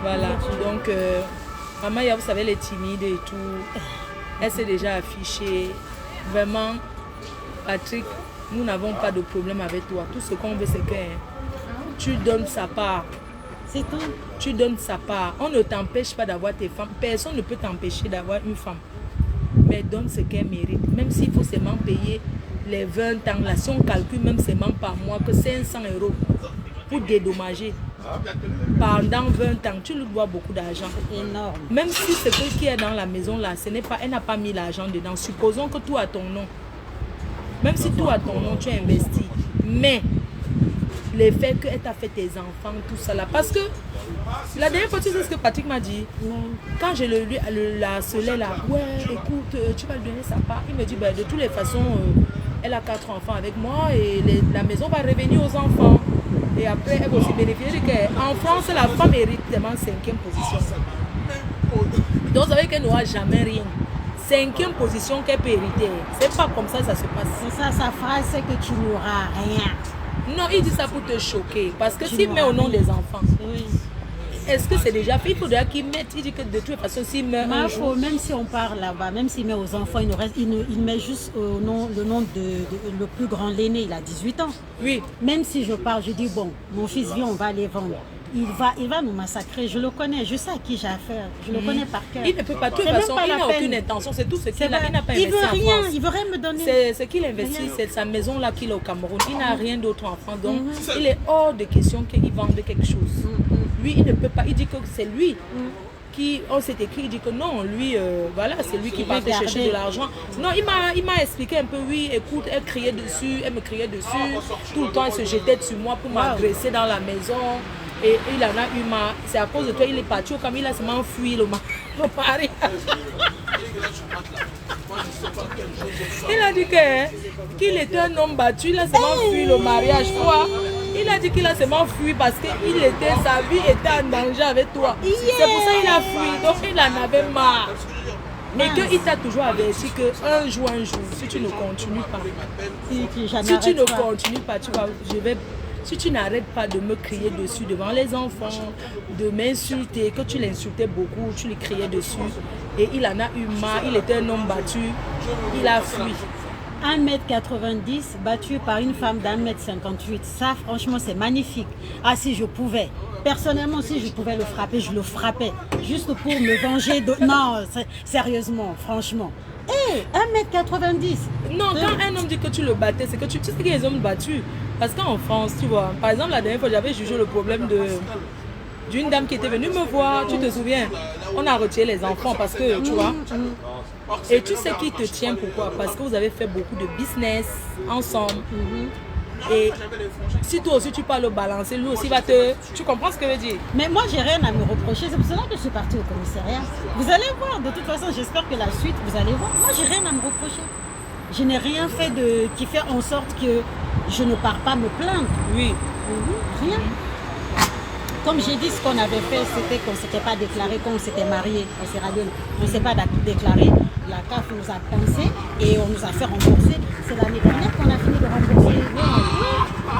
Voilà. Donc, maman, vous savez, elle est timide et tout. Elle s'est déjà affichée. Vraiment, Patrick, nous n'avons pas de problème avec toi. Tout ce qu'on veut, c'est que tu donnes sa part. C'est tout. Tu donnes sa part. On ne t'empêche pas d'avoir tes femmes. Personne ne peut t'empêcher d'avoir une femme. Mais donne ce qu'elle mérite. Même s'il faut seulement payer les 20 ans, là, si on calcule même seulement par mois que 500 € pour dédommager pendant 20 ans, tu lui dois beaucoup d'argent. Énorme. Même si ce qui est dans la maison là, ce n'est pas, elle n'a pas mis l'argent dedans. Supposons que tout a ton nom. Même si tout a ton nom, tu as investi. Mais le fait qu'elle t'a fait tes enfants, tout ça là. Parce que la dernière fois, tu sais ce que Patrick m'a dit? Quand je la harcelais là, ouais, écoute, tu vas lui donner sa part. Il me dit, de toutes les façons, elle a 4 enfants avec moi et la maison va revenir aux enfants. Et après, elle va aussi bénéficier. En France, la femme hérite tellement 5e position. Donc, vous savez qu'elle n'aura jamais rien. 5e position qu'elle peut hériter. C'est pas comme ça que ça se passe. C'est ça, sa phrase, c'est que tu n'auras rien. Non, il dit ça pour te choquer. Parce que s'il met au nom des enfants. Oui. est-ce que c'est déjà fait? Il faudra qu'il mette, il dit que de toute façon, s'il meurt un jour... Même si on part là-bas, même s'il met aux enfants, il met juste le nom de le plus grand, l'aîné, il a 18 ans. Oui. Même si je pars, je dis, bon, mon fils, viens, on va les vendre. Il va nous massacrer, je le connais, je sais à qui j'ai affaire, je le connais par cœur. Il ne peut pas, de toute façon, il n'a aucune intention, c'est tout ce qu'il a. Il n'a pas investi en France. Il veut rien me donner. Ce qu'il investit, c'est sa maison là qu'il a au Cameroun. Il n'a rien d'autre en France, donc il est hors de question qu'il vende quelque chose. Lui, il ne peut pas, il dit que c'est lui. On s'est écrit, il dit que non, lui, voilà, c'est lui qui partait chercher de l'argent. Non, il m'a expliqué un peu, oui, écoute, elle criait dessus, elle me criait dessus, tout le temps elle se jetait sur moi pour m'agresser dans la maison. Et il en a eu marre, c'est à cause de toi, il est parti au Cameroun, il a seulement fui le mari. Il a dit qu'il était un homme battu, il a seulement fui le mariage, quoi. Il a dit qu'il a seulement fui parce que sa vie était en danger avec toi. C'est pour ça qu'il a fui, donc il en avait marre. Et qu'il t'a toujours averti qu'un jour, si tu ne continues pas, tu vas, si tu n'arrêtes pas de me crier dessus devant les enfants, de m'insulter, que tu l'insultais beaucoup, tu lui criais dessus, et il en a eu marre, il était un homme battu, il a fui. 1m90 battu par une femme d'1m58, ça franchement c'est magnifique. Ah si je pouvais, personnellement si je pouvais le frapper, je le frappais, juste pour me venger de... Non, sérieusement, franchement. Hé, 1m90. Non, quand un homme dit que tu le battais, c'est que tu sais qu'il y a des hommes battus. Parce qu'en France, tu vois, par exemple, la dernière fois, j'avais jugé le problème d'une dame qui était venue me voir, tu te souviens? On a retiré les enfants parce que, tu vois, et tu sais qui te tient pourquoi? Parce que vous avez fait beaucoup de business ensemble. Et si toi aussi tu parles le balancer, lui aussi va te... Tu comprends ce que je veux dire? Mais moi, j'ai rien à me reprocher. C'est pour cela que je suis partie au commissariat. Vous allez voir, de toute façon, j'espère que la suite, vous allez voir. Moi, j'ai rien à me reprocher. Je n'ai rien fait qui fait en sorte que je ne pars pas me plaindre. Oui. Rien. Comme j'ai dit, ce qu'on avait fait, c'était qu'on ne s'était pas déclaré, qu'on s'était marié en Sierra Leone. On ne s'est pas déclaré. La CAF nous a pensé et on nous a fait rembourser. C'est l'année dernière qu'on a fini de rembourser.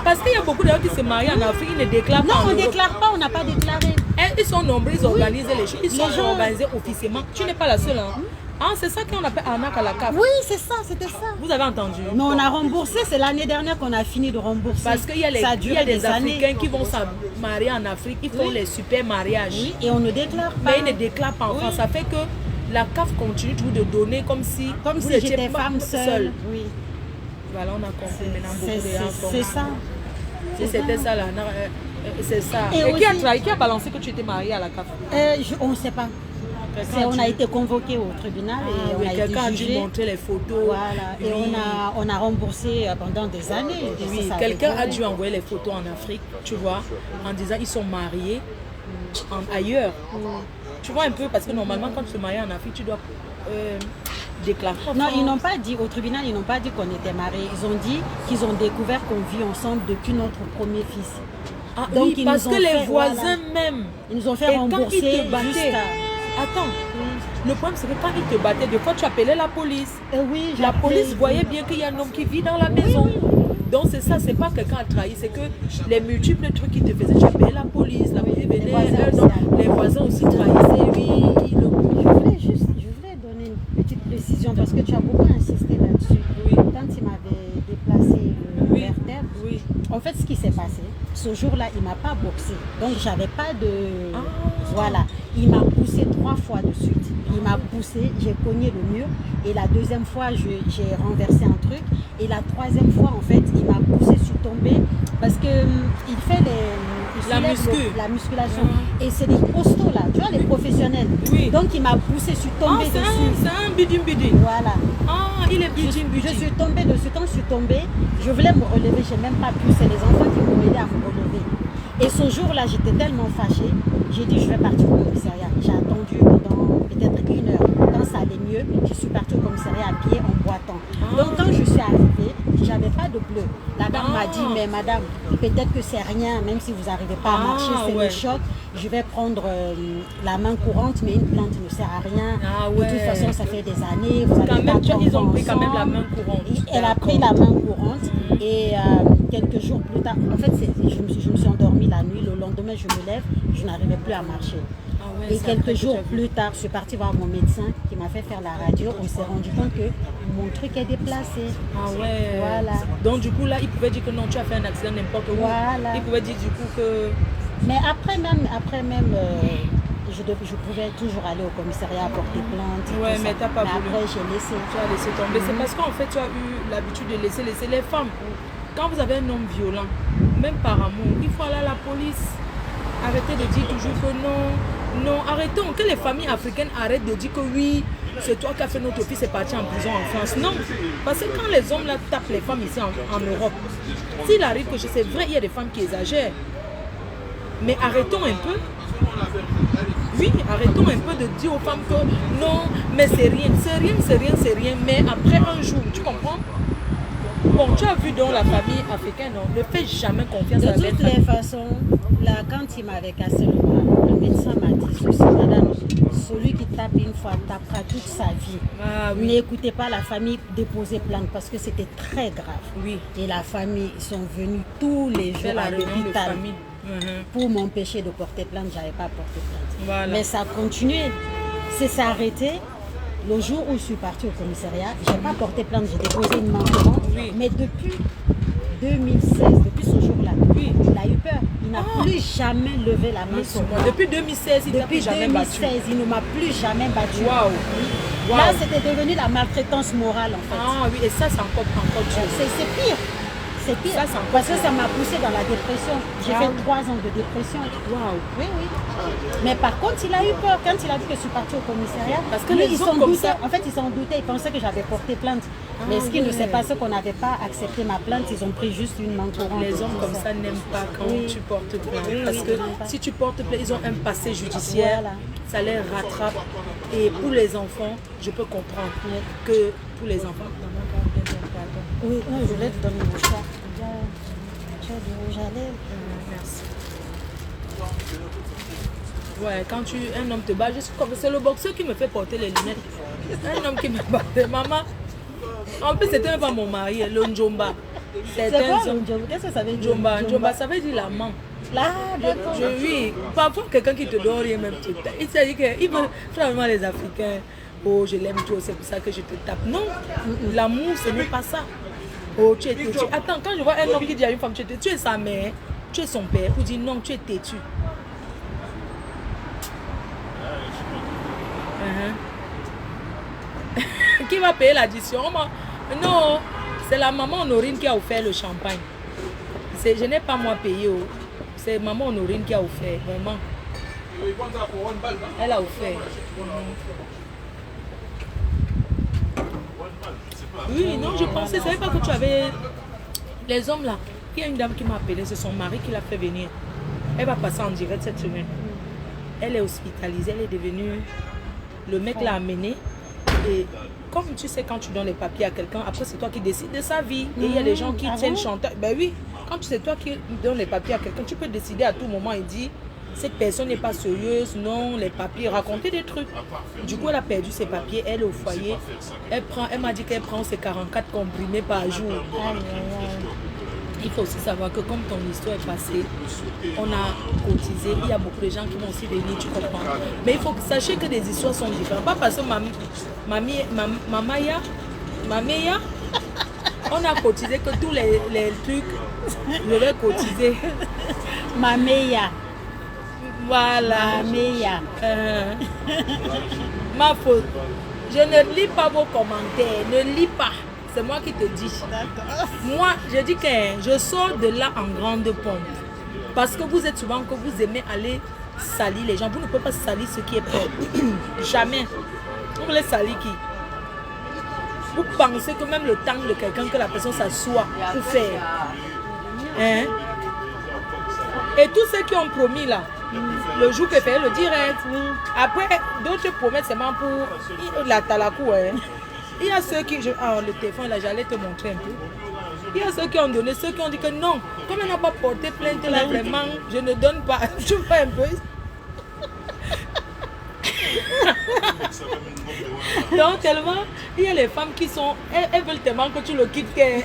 Parce qu'il y a beaucoup de gens qui se marient en Afrique, ils ne déclarent pas. Non, on ne déclare pas, on n'a pas déclaré. Ils sont nombreux, ils organisent les choses. Ils sont organisés officiellement. Tu n'es pas la seule. Hein? Ah, c'est ça qu'on appelle arnaque à la CAF. Oui, c'est ça, c'était ça. Vous avez entendu? Mais on a remboursé, c'est l'année dernière qu'on a fini de rembourser. Parce qu'il y a des Africains qui vont se marier en Afrique, ils font les super mariages. Oui, et on ne déclare pas. Mais ils ne déclarent pas en France. Ça fait que la CAF continue toujours de donner comme si j'étais femme seule. Oui. Voilà, on a compris maintenant beaucoup de gens. C'est ça. Si c'était ça, là, c'est ça. Et qui a balancé que tu étais mariée à la CAF? On ne sait pas. On a été convoqué au tribunal et on a été jugé. Quelqu'un a dû montrer les photos. Voilà. Et on a remboursé pendant des années. Oui, quelqu'un a dû envoyer les photos en Afrique, tu vois, en disant ils sont mariés ailleurs. Tu vois un peu, parce que normalement quand tu te maries en Afrique, tu dois déclarer. Non, ils n'ont pas dit, au tribunal, ils n'ont pas dit qu'on était mariés. Ils ont dit qu'ils ont découvert qu'on vit ensemble depuis notre premier fils. Ah, donc oui, parce que les voisins même, ils nous ont fait rembourser. Attends, le problème c'est que quand ils te battaient, de fois tu appelais la police. Oui, la police voyait bien qu'il y a un homme qui vit dans la maison. Donc c'est ça, c'est pas quelqu'un a trahi, c'est que les multiples trucs qui te faisaient, tu appelais la police venait, les voisins aussi trahissaient, oui. Je voulais donner une petite précision parce que tu as beaucoup insisté là-dessus. Oui. Quand il m'avait déplacé le vertèbre, oui. En fait ce qui s'est passé, ce jour-là, il ne m'a pas boxé. Donc j'avais pas de... Voilà. Il m'a poussé 3 fois de suite. Il m'a poussé, j'ai cogné le mur. Et la deuxième fois, j'ai renversé un truc. Et la troisième fois, en fait, il m'a poussé, je suis tombée. Parce qu'il fait la musculation. Et c'est des costauds là, tu vois, les professionnels. Oui. Donc il m'a poussé, je suis tombée dessus. C'est un bidin. Voilà. Ah, il est bidin. Je suis tombée dessus. Quand je suis tombée, je voulais me relever, je n'ai même pas pu. C'est les enfants qui m'ont aidé à me relever. Et ce jour-là, j'étais tellement fâchée, j'ai dit je vais partir au commissariat. J'ai attendu pendant peut-être 1 heure. Quand ça allait mieux, je suis partie au commissariat à pied en boitant. Donc quand je suis arrivée, j'avais pas de bleu. La dame m'a dit, mais madame, peut-être que c'est rien, même si vous n'arrivez pas à marcher, c'est le choc. je vais prendre la main courante, mais une plante ne sert à rien. Ah ouais. De toute façon, ça fait des années. Vous Quand avez même, pas ils ont pris quand même la ensemble. main courante. Elle a pris la main courante et quelques jours plus tard, en fait, je me suis endormie la nuit. Le lendemain, je me lève, je n'arrivais plus à marcher. Ah ouais, Et c'est après quelques que jours tu as vu. plus tard, je suis partie voir mon médecin qui m'a fait faire la radio. On s'est rendu compte que mon truc est déplacé. Ah ouais. Voilà. Donc du coup là, il pouvait dire que non, tu as fait un accident n'importe où. Voilà. Il pouvait dire du coup que... Mais après même, je pouvais toujours aller au commissariat porter plainte. Ouais, tout mais ça. t'as pas Mais voulu. après, j'ai laissé. Tu as laissé tomber. C'est parce qu'en fait, tu as eu l'habitude de laisser les femmes. Quand vous avez un homme violent, même par amour, il faut aller à la police. Arrêtez de dire toujours que non. Non, arrêtons. Que les familles africaines arrêtent de dire que oui, c'est toi qui as fait notre fils est parti en prison en France. Non. Parce que quand les hommes là tapent les femmes ici en Europe, s'il arrive que c'est vrai, il y a des femmes qui exagèrent. Mais arrêtons un peu. Oui, arrêtons un peu de dire aux femmes que non, mais c'est rien. C'est rien, c'est rien, c'est rien. Mais après un jour, tu comprends? Bon, tu as vu dans la famille africaine, non, ne fais jamais confiance à la De belle toutes famille. les façons, là, quand il m'avait cassé le bras, le médecin m'a dit ceci, madame, celui qui tape une fois tapera toute sa vie. Ah oui. N'écoutez pas la famille déposer plainte parce que c'était très grave. Oui. Et la famille, ils sont venus tous les Fais jours la à réunion de l'hôpital famille. pour m'empêcher de porter plainte. Je n'avais pas porté plainte. Voilà. Mais ça a continué. C'est s'arrêté. Le jour où je suis partie au commissariat, je n'ai pas porté plainte, j'ai déposé une main courante. Oui. Mais depuis 2016, depuis ce jour-là, Oui. il a eu peur. Il n'a plus jamais levé la main sur moi. Depuis 2016, il t'a Depuis plus jamais battu. 2016, il ne m'a plus jamais battu. Waouh. Waouh. Là, c'était devenu la maltraitance morale en fait. Ah oui, et ça, c'est encore dur. C'est pire. C'est pire. Ça, c'est encore Parce que ça m'a poussé dans la dépression. J'ai Ah. fait 3 ans de dépression. Waouh. Oui, oui. Mais par contre, il a eu peur quand il a vu que je suis partie au commissariat. Parce que lui, les il hommes s'en comme doutait. ça- En fait, ils s'en doutaient. Ils pensaient que j'avais porté plainte. Mais ce qu'ils ne savaient pas, c'est qu'on n'avait pas accepté ma plainte. Ils ont pris juste une main courante. Les hommes comme ça n'aiment pas quand Oui. tu portes plainte. Oui, Parce oui, que ils n'aiment pas. si tu portes plainte, ils ont un passé judiciaire. Voilà. Ça les rattrape. Et pour les enfants, je peux comprendre Oui. que pour les enfants... Oui, je voulais te donner mon choix. Tu as du rouge à lèvres. Merci. Ouais, quand un homme te bat, je suis comme... C'est le boxeur qui me fait porter les lunettes. Un homme qui me battait, maman. En plus, c'était même pas mon mari, le Njomba. C'est quoi le Njomba? Qu'est-ce que ça veut dire? Njomba, Njomba, ça veut dire l'amant. Là, d'accord. Oui, parfois quelqu'un qui te donne rien même te tape. Il s'est dit qu'il veut finalement les Africains. Oh, je l'aime trop, c'est pour ça que je te tape. Non, l'amour, ce n'est pas ça. Oh, tu es têtu. Attends, quand je vois un homme qui dit à une femme, tu es sa mère, tu es son père, pour dire non, tu es têtu. Qui va payer l'addition? Non, c'est la maman Honorine qui a offert le champagne. Je n'ai pas moi payé. Oh. C'est maman Honorine qui a offert, vraiment. Elle a offert. Oui, non, je pensais, je ne savais pas que tu avais... Les hommes là, il y a une dame qui m'a appelé, c'est son mari qui l'a fait venir. Elle va passer en direct cette semaine. Elle est hospitalisée, elle est devenue... Le mec l'a amenée. Et comme tu sais, quand tu donnes les papiers à quelqu'un, après c'est toi qui décides de sa vie. Et il y a des gens qui tiennent chanteur. Ben oui, quand c'est toi qui donnes les papiers à quelqu'un, tu peux décider à tout moment et dire cette personne n'est pas sérieuse, non, les papiers, raconter des trucs. Du coup, elle a perdu ses papiers, elle est au foyer. Elle m'a dit qu'elle prend ses 44 comprimés par jour. Il faut aussi savoir que comme ton histoire est passée, on a cotisé, il y a beaucoup de gens qui vont aussi venir, tu comprends. Mais il faut que sachez que les histoires sont différentes. Pas parce que Mamaya, on a cotisé que tous les trucs, je vais cotiser. Mameya. Voilà. Mameya. Ma faute. Je ne lis pas vos commentaires, ne lis pas. C'est moi qui te dis. Moi, je dis que je sors de là en grande pompe. Parce que vous êtes souvent que vous aimez aller salir les gens. Vous ne pouvez pas salir ce qui est propre. Jamais. Vous voulez salir qui? Vous pensez que même le temps de quelqu'un, que la personne s'assoit pour faire. Hein? Et tous ceux qui ont promis là, le jour que fait le direct. Après, d'autres promettent seulement pour la talakou. Hein? Il y a ceux qui... le téléphone, là, j'allais te montrer un peu. Il y a ceux qui ont donné, ceux qui ont dit que non, comme elle n'a pas porté plainte, là, vraiment, je ne donne pas. Tu vois un peu. Donc tellement, il y a les femmes qui sont, elles veulent tellement que tu le quittes que...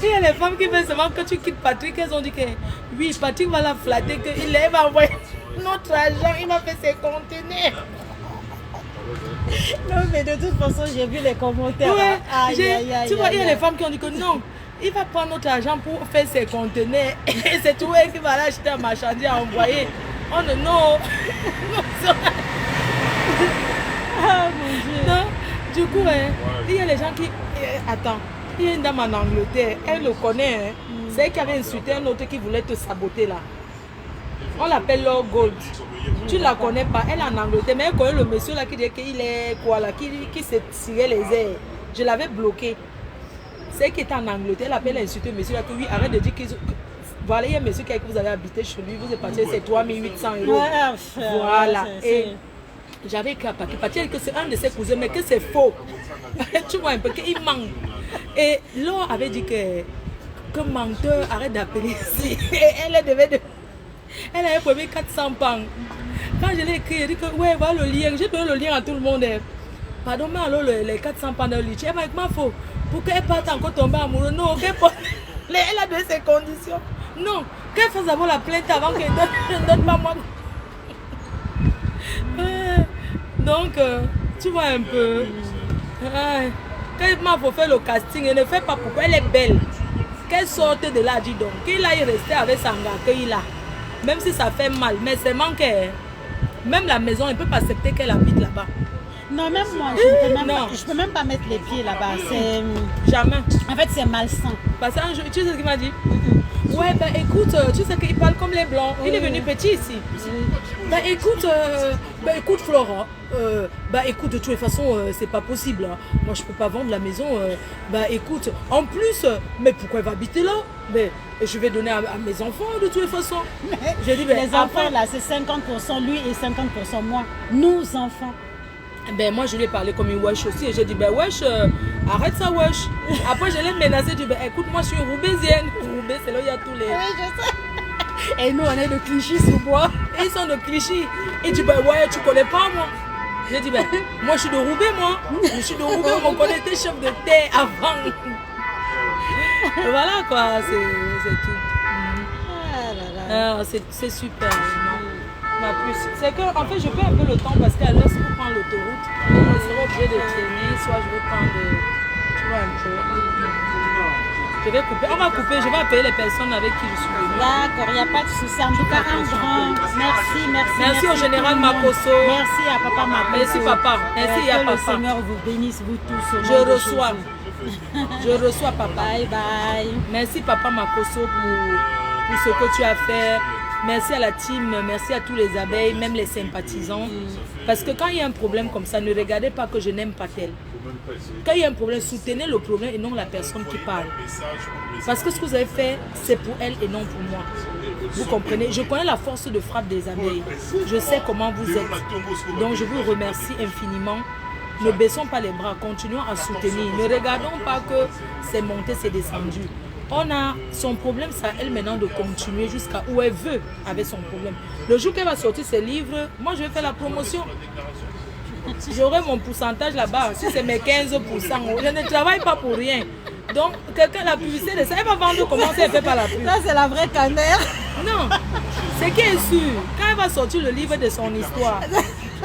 Il y a les femmes qui veulent seulement que tu quittes Patrick, elles ont dit que oui, Patrick va la flatter, qu'il va envoyer notre argent, il m'a fait ses conteneurs. Non, mais de toute façon, j'ai vu les commentaires. Ouais, Aïe, tu vois, il y a les femmes qui ont dit que non, il va prendre notre argent pour faire ses conteneurs et c'est tout elle qui va l'acheter à marchandise à envoyer. Oh non, non. Ah mon Dieu. Non, du coup, il y a les gens qui... Attends, il y a une dame en Angleterre, elle le connaît. C'est elle qui avait insulté un autre qui voulait te saboter là. On l'appelle Lord Gold. Tu ne la connais pas, elle est en Angleterre, mais elle connaît le monsieur là qui dit qu'il est quoi là, qui s'est tiré les airs. Je l'avais bloqué. C'est elle qui était en Angleterre, elle appelle insulter le monsieur là que oui, arrête de dire qu'ils... Voilà, il y a un monsieur qui vous avez habité chez lui, vous êtes parti, c'est 3800 €. Ouais, Voilà. Et j'avais écrit à Patrick. Patrick que c'est un de ses cousins, mais que c'est faux. Tu vois un peu qu'il manque. Et Laure avait dit que menteur, arrête d'appeler ici. Et elle devait de... Elle avait promis 400 pounds. Quand je l'ai écrit, elle dit que ouais, voilà le lien. J'ai donné le lien à tout le monde. Pardon, mais alors les 400 pounds de lit. Elle m'a dit, ma faux. Pour qu'elle parte encore tomber amoureuse. Non, qu'elle elle a donné ses conditions. Non, qu'elle fasse d'abord la plainte avant qu'elle ne donne pas moi. Donc, tu vois un peu. Quand il m'a fait le casting, elle ne fait pas pourquoi elle est belle. Qu'elle sorte de là, dis donc. Qu'il aille rester avec Sanga, qu'il a. Même si ça fait mal, mais c'est manqué. Même la maison, elle ne peut pas accepter qu'elle habite là-bas. Non, même moi, je peux même pas mettre les pieds là-bas. Jamais. En fait, c'est malsain. Parce que tu sais ce qu'il m'a dit? Ouais, ben écoute, tu sais qu'il parle comme les blancs. Il est venu petit ici. Ben écoute Flora, écoute, de toute façon, c'est pas possible. Hein. Moi, je peux pas vendre la maison. Écoute, en plus, mais pourquoi elle va habiter là? Mais je vais donner à mes enfants de toute façon. J'ai dit, les enfants là, c'est 50% lui et 50% moi. Nos enfants. Ben moi je lui ai parlé comme une wesh aussi et j'ai dit ben wesh arrête ça wesh. Après je l'ai menacé, j'ai dit ben écoute moi je suis une Roubaisienne. Roubaix c'est là où il y a tous les... Oui je sais. Et nous on est de Clichy sous bois. Et ils sont de Clichy. Il dit ben ouais tu connais pas moi. J'ai dit ben moi je suis de Roubaix moi. Je suis de Roubaix, on connaissait chef de terre avant. Et voilà quoi, c'est tout. Ah, c'est super. C'est que en fait je perds un peu le temps parce qu'à l'heure si vous prenez l'autoroute, je serai obligé de traîner, soit je vais prendre tu vois un peu. Je vais couper, on va couper, je vais appeler les personnes avec qui je suis venue. D'accord, il n'y a pas de souci. En tout cas, un grand merci au général Makosso. Merci à papa Makosso. Merci papa. Merci à papa. Que le Seigneur vous bénisse, vous tous. Je reçois papa. Bye bye. Merci papa Makosso pour ce que tu as fait. Merci à la team, merci à tous les abeilles, même les sympathisants. Parce que quand il y a un problème comme ça, ne regardez pas que je n'aime pas tel. Quand il y a un problème, soutenez le problème et non la personne qui parle. Parce que ce que vous avez fait, c'est pour elle et non pour moi. Vous comprenez? Je connais la force de frappe des abeilles. Je sais comment vous êtes. Donc je vous remercie infiniment. Ne baissons pas les bras, continuons à soutenir. Ne regardons pas que c'est monté, c'est descendu. On a son problème, c'est à elle maintenant de continuer jusqu'à où elle veut avec son problème. Le jour qu'elle va sortir ses livres, moi je vais faire la promotion. J'aurai mon pourcentage là-bas. Si c'est mes 15%, je ne travaille pas pour rien. Donc, quelqu'un la publicité de ça, elle va vendre comment si elle ne fait pas la pub. Ça, c'est la vraie canère. Non, c'est qui est sûr. Quand elle va sortir le livre de son histoire,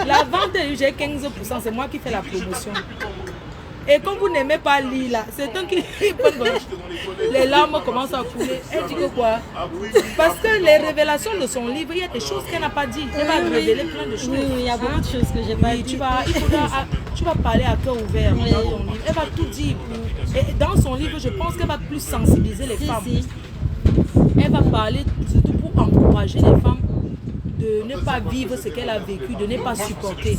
la vente, j'ai 15%, c'est moi qui fais la promotion. Et comme vous n'aimez pas lire là, c'est un qui les larmes commencent à couler. Elle dit que quoi? Parce que les révélations de son livre, il y a des choses qu'elle n'a pas dit. Elle va révéler plein de choses. Oui, il y a beaucoup de choses que j'ai pas dit. Tu vas parler à cœur ouvert dans ton livre. Elle va tout dire. Et dans son livre, je pense qu'elle va plus sensibiliser les femmes. Elle va parler surtout pour encourager les femmes de ne pas vivre ce qu'elle a vécu, de ne pas supporter.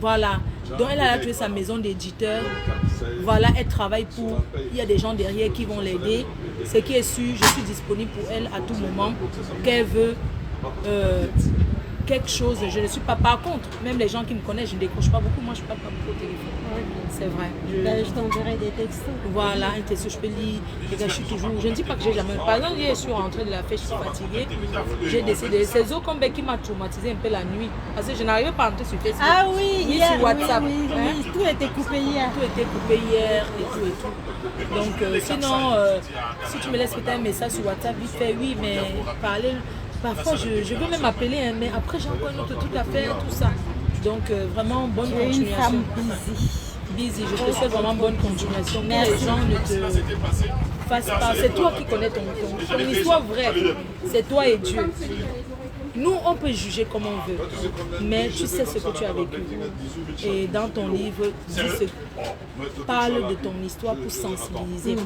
Voilà. Donc elle a trouvé sa maison d'éditeur. Voilà, elle travaille pour... Il y a des gens derrière qui vont l'aider. Ce qui est sûr, je suis disponible pour elle à tout moment. Qu'elle veut quelque chose, je ne suis pas. Par contre, même les gens qui me connaissent, je ne décroche pas beaucoup. Moi, je ne parle pas beaucoup au téléphone. C'est vrai. Je t'enverrai des textos. Voilà, un texto, je peux lire. Les gars, je suis toujours. Je ne dis pas que j'ai jamais. Par exemple, hier, je suis rentrée de la fête, je suis fatiguée. J'ai décidé. C'est Zocombé qui m'a traumatisé un peu la nuit. Parce que je n'arrivais pas à entrer sur Facebook. Ah oui, ni hier, sur WhatsApp. oui, Hein? oui, tout était coupé hier. Tout était coupé hier et tout et tout. Donc, sinon, si tu me laisses peut-être un message sur WhatsApp, vite fait, oui, mais parler. Parfois, je veux même appeler, hein, mais après, j'ai encore un autre truc à faire, tout ça. Donc, vraiment, bonne Tu es une continuation. femme busy. Busy, je te souhaite vraiment bonne continuation. Que Merci. les gens ne te fassent pas. C'est toi qui connais ton histoire vraie. C'est toi et Dieu. Nous, on peut juger comme on veut, mais tu sais ce que tu as vécu. Et dans ton livre, parle de ton histoire pour sensibiliser.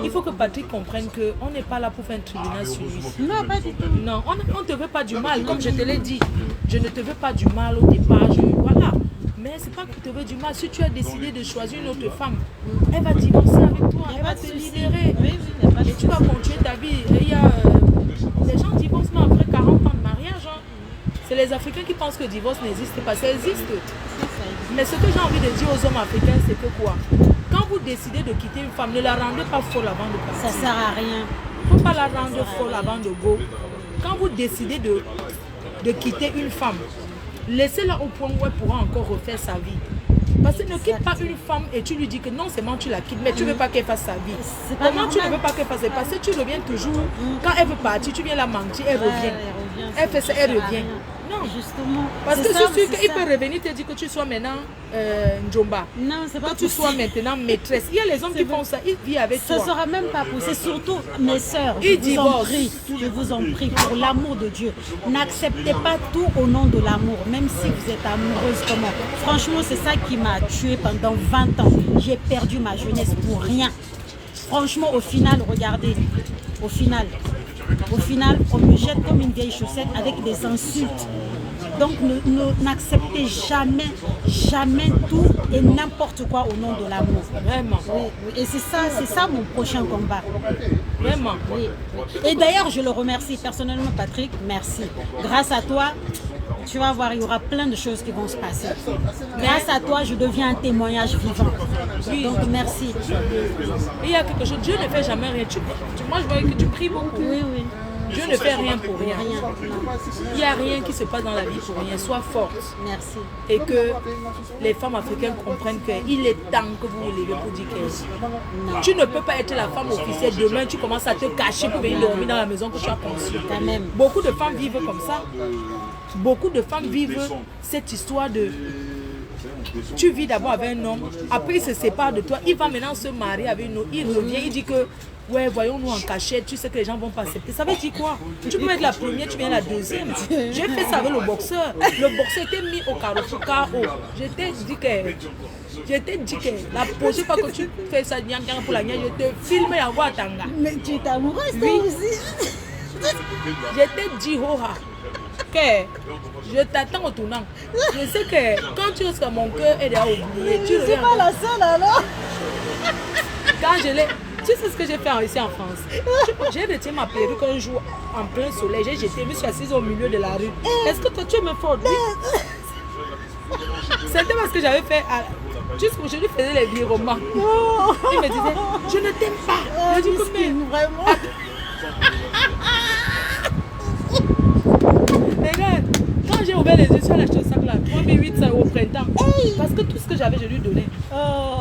Il faut que Patrick comprenne qu'on n'est pas là pour faire un tribunal sur lui. Non, pas du tout. Non, on ne te veut pas du mal, comme je te l'ai dit. Je ne te veux pas du mal au départ, voilà. Mais c'est pas que je te veux du mal. Si tu as décidé de choisir une autre femme, elle va divorcer avec toi, elle va te libérer. Et tu vas continuer ta vie. Et il y a des gens divorcent même après 40 ans de mariage. Hein. C'est les Africains qui pensent que le divorce n'existe pas. Ça existe. Mais ce que j'ai envie de dire aux hommes africains, c'est que quoi? Quand vous décidez de quitter une femme, ne la rendez pas folle avant de partir. Ça sert à rien. Il ne faut pas la rendre folle avant de go. Quand vous décidez de quitter une femme, laissez-la au point où elle pourra encore refaire sa vie. Parce que ne quitte pas une femme et tu lui dis que non seulement tu la quittes, mais tu ne veux pas qu'elle fasse sa vie. Comment tu ne veux pas qu'elle fasse? Parce que tu reviens toujours. Quand elle veut partir, tu viens la mentir, elle revient. Elle fait ça, elle revient. Non, justement. Parce que c'est sûr qu'il peut revenir te dire que tu sois maintenant Njomba. Non, c'est pas que tu sois maintenant maîtresse. Il y a les hommes qui font ça, ils vivent avec toi. Ça ne sera même pas possible. Surtout, mes sœurs, je vous en prie, pour l'amour de Dieu, n'acceptez pas tout au nom de l'amour, même si vous êtes amoureuse comme moi. Franchement, c'est ça qui m'a tuée pendant 20 ans. J'ai perdu ma jeunesse pour rien. Franchement, au final, regardez, au final, on me jette comme une vieille chaussette avec des insultes. Donc, n'acceptez jamais tout et n'importe quoi au nom de l'amour. Vraiment. Oui. Et c'est ça mon prochain combat. Vraiment. Oui. Et d'ailleurs, je le remercie personnellement, Patrick. Merci. Grâce à toi, tu vas voir, il y aura plein de choses qui vont se passer. Grâce à toi, je deviens un témoignage vivant. Oui. Donc, merci. Il y a quelque chose, Dieu ne fait jamais rien. Moi, je vois que tu pries beaucoup. Oui. Dieu ne fait rien pour rien. Il n'y a rien qui se passe dans la vie pour rien. Sois forte. Merci. Et que les femmes africaines comprennent qu'il est temps que vous vous levez pour dire que tu ne peux pas être la femme officielle. Demain, tu commences à te cacher pour venir dormir dans la maison que tu as conçue. Quand même. Beaucoup de femmes vivent comme ça. Beaucoup de femmes vivent cette histoire de... Tu vis d'abord avec un homme, après il se sépare de toi, il va maintenant se marier avec une autre, il revient, il dit que ouais, voyons-nous en cachette, tu sais que les gens vont pas accepter. Ça veut dire quoi? Tu peux être la première, tu viens la deuxième. J'ai fait ça avec le boxeur. Le boxeur était mis au carrefour KO. Je t'ai dit que la prochaine fois que tu fais ça pour la niaque, je te filme et envoie à Tanga. Mais tu es amoureuse toi aussi. Je t'ai dit, Hoha, que je t'attends au tournant. Je sais que quand tu restes mon cœur est déjà oublié. Tu C'est pas la seule alors. Quand je l'ai... Tu sais ce que j'ai fait ici en France? J'ai retiré ma perruque un jour en plein soleil. J'ai jeté, je me suis assise au milieu de la rue. Est-ce que toi tu es me forte? C'était parce que j'avais fait... Juste pour je lui faisais les virements. Il me disait, je ne t'aime pas. Je dis que mais... Vraiment. Regarde, quand j'ai ouvert les yeux sur l'acheter au sac là, 3800 au printemps. Parce que tout ce que j'avais, je lui donnais.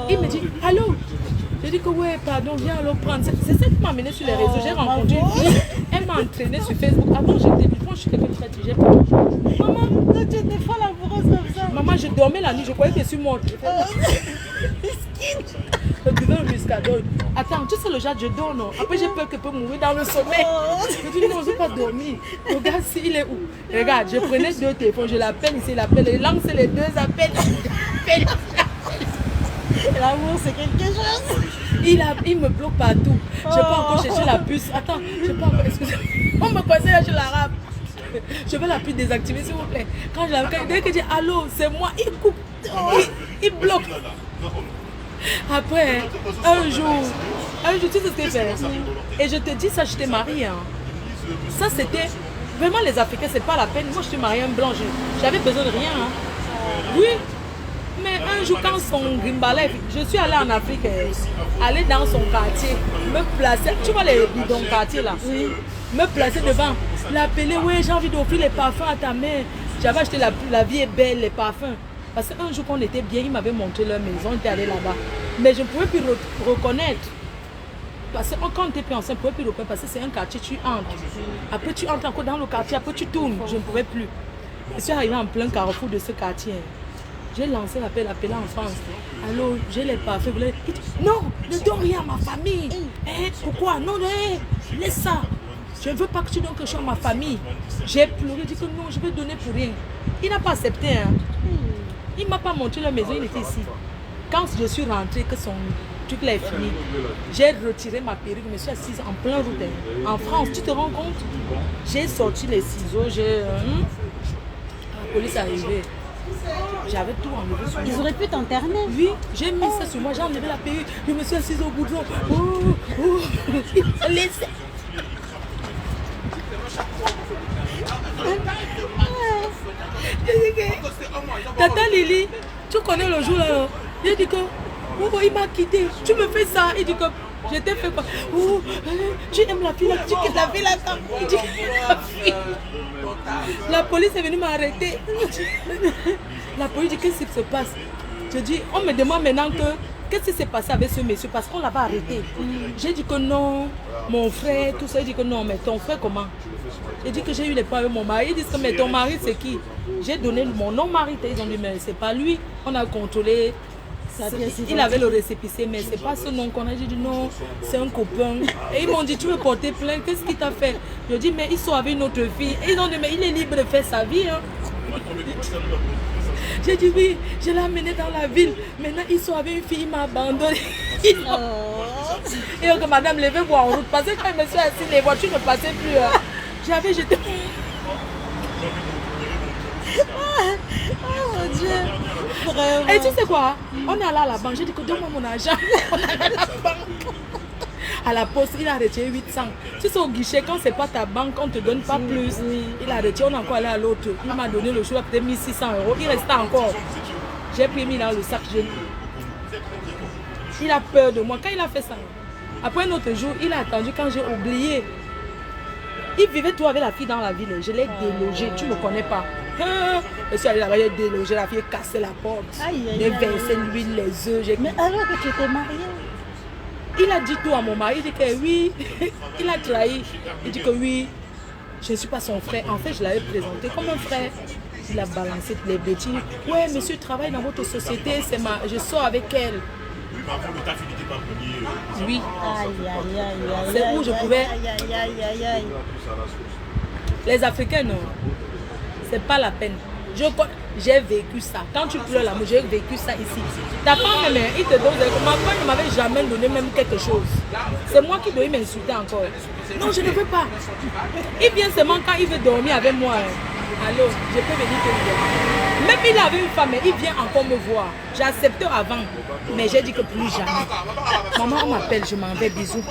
Il me dit, allô? J'ai dit que ouais, pardon, viens alors prendre. C'est ça qui m'a amené sur les réseaux. J'ai rencontré une fille. Elle m'a entraîné sur Facebook. Avant, je suis quelqu'un de très tigé. Maman, tu étais folle amoureuse comme ça. Maman, je dormais la nuit, je croyais que je suis morte. Le buveur muscadol. Attends, tu sais le genre, je dors, non? Après, j'ai peur que je peux mourir dans le sommeil. Je dis non, je ne veux pas dormir. Regarde, il est où? Regarde, je prenais 2 téléphones, je l'appelle ici, il appelle, il lance les 2 appels. L'amour, c'est quelque chose. Il me bloque partout. Je peux encore chercher la puce. Attends, je peux encore. Excusez-moi. On me conseille là, je l'arabe. Je veux la puce désactiver, s'il vous plaît. Quand je l'avais, dès que je dis allô, c'est moi, il coupe. Il bloque. Après, un jour, tu sais ce qu'il fait. Et je te dis ça, je t'ai mariée. Hein. Ça, c'était Vraiment, les Africains, c'est pas la peine. Moi, je suis mariée un blanc, j'avais besoin de rien. Hein. Oui. Mais un jour, quand son grimbalais, je suis allée en Afrique, aller dans son quartier, me placer, tu vois les bidons quartier là, oui. Me placer devant, l'appeler, ouais, j'ai envie d'offrir les parfums à ta mère. J'avais acheté la vie est belle, les parfums. Parce qu'un jour qu'on était bien, ils m'avaient montré leur maison, on était allé là-bas. Mais je ne pouvais plus reconnaître. Parce que quand on était plus enceinte, je ne pouvais plus reconnaître, parce que c'est un quartier, tu entres. Après, tu entres encore dans le quartier, après, tu tournes. Je ne pouvais plus. Je suis arrivée en plein carrefour de ce quartier. J'ai lancé l'appel en France. Allô, j'ai les parfums. Non, ne donne rien à ma famille. Pourquoi? Non, laisse ça. Je ne veux pas que tu donnes quelque chose à ma famille. J'ai pleuré, dit que non, je vais donner pour rien. Il n'a pas accepté. Hein. Il ne m'a pas montré la maison, il était ici. Quand je suis rentrée, que son truc là est fini, j'ai retiré ma perruque, je me suis assise en plein route. En France, tu te rends compte? J'ai sorti les ciseaux, la police est arrivée. J'avais tout enlevé sur moi. Ils auraient pu t'interner. Oui, j'ai mis ça sur moi, j'ai enlevé la perruque, je me suis assise au goudron. Laissez. Tata Lily, tu connais le jour là? J'ai dit que il m'a quitté. Tu me fais ça. Il dit que je t'ai fait quoi? Tu aimes la fille là? Tu aimes la fille là? Il dit la fille. La police est venue m'arrêter. La police dit qu'est-ce qui se passe? Je dis, on me demande maintenant que qu'est-ce qui s'est passé avec ce monsieur parce qu'on l'avait arrêté. J'ai dit que non, mon frère, tout ça. Il dit que non, mais ton frère comment? J'ai dit que j'ai eu les problèmes avec mon mari. Ils disent que mais ton mari c'est qui? J'ai donné mon nom mari. Ils ont dit mais c'est pas lui. On a contrôlé. Il avait le récépissé mais c'est pas ce nom qu'on a. J'ai dit non, c'est un copain. Et ils m'ont dit tu veux porter plainte? Qu'est-ce qu'il t'a fait? Je dis mais ils sont avec une autre fille. Et ils ont dit mais il est libre de faire sa vie. Hein. J'ai dit oui, je l'ai amené dans la ville. Maintenant ils sont avec une fille, il m'a abandonné. Et donc madame, levez-vous en route. Parce que quand je me suis assise, les voitures ne passaient plus. Hein. J'avais jeté. Oh mon Dieu. Vraiment. Et tu sais quoi? On est allé à la banque. J'ai dit que donne-moi mon argent. On est allé à la banque. À la poste, il a retiré 800. Tu sais, au guichet, quand c'est pas ta banque, on ne te donne pas plus. Il a retiré, on est encore allé à l'autre. Il m'a donné le choix, peut-être 1600 €. Il restait encore. J'ai pris mis dans le sac. Il a peur de moi. Quand il a fait ça, après un autre jour, il a attendu quand j'ai oublié. Il vivait tout avec la fille dans la ville. Je l'ai délogé. Tu ne me connais pas. Je suis allée là-bas, j'ai délogé. La fille a cassé la porte. J'ai versé l'huile, les œufs. Mais alors que tu étais mariée? Il a dit tout à mon mari. Il dit que oui. Il a trahi. Il dit que oui. Je ne suis pas son frère. En fait, je l'avais présenté comme un frère. Il a balancé les bêtises. Ouais, monsieur travaille dans votre société. Je sors avec elle. Oui. C'est où je pouvais. Les Africains, non. C'est pas la peine. J'ai vécu ça. Quand tu pleures là, j'ai vécu ça ici. Ta femme, il te donne. Ma femme ne m'avait jamais donné même quelque chose. C'est moi qui dois m'insulter encore. Non, je ne veux pas. Il vient seulement quand il veut dormir avec moi. Allô, je peux venir te dire. Même il avait une femme, mais il vient encore me voir. J'ai accepté avant, mais j'ai dit que plus jamais. Maman, on m'appelle, je m'en vais, bisous.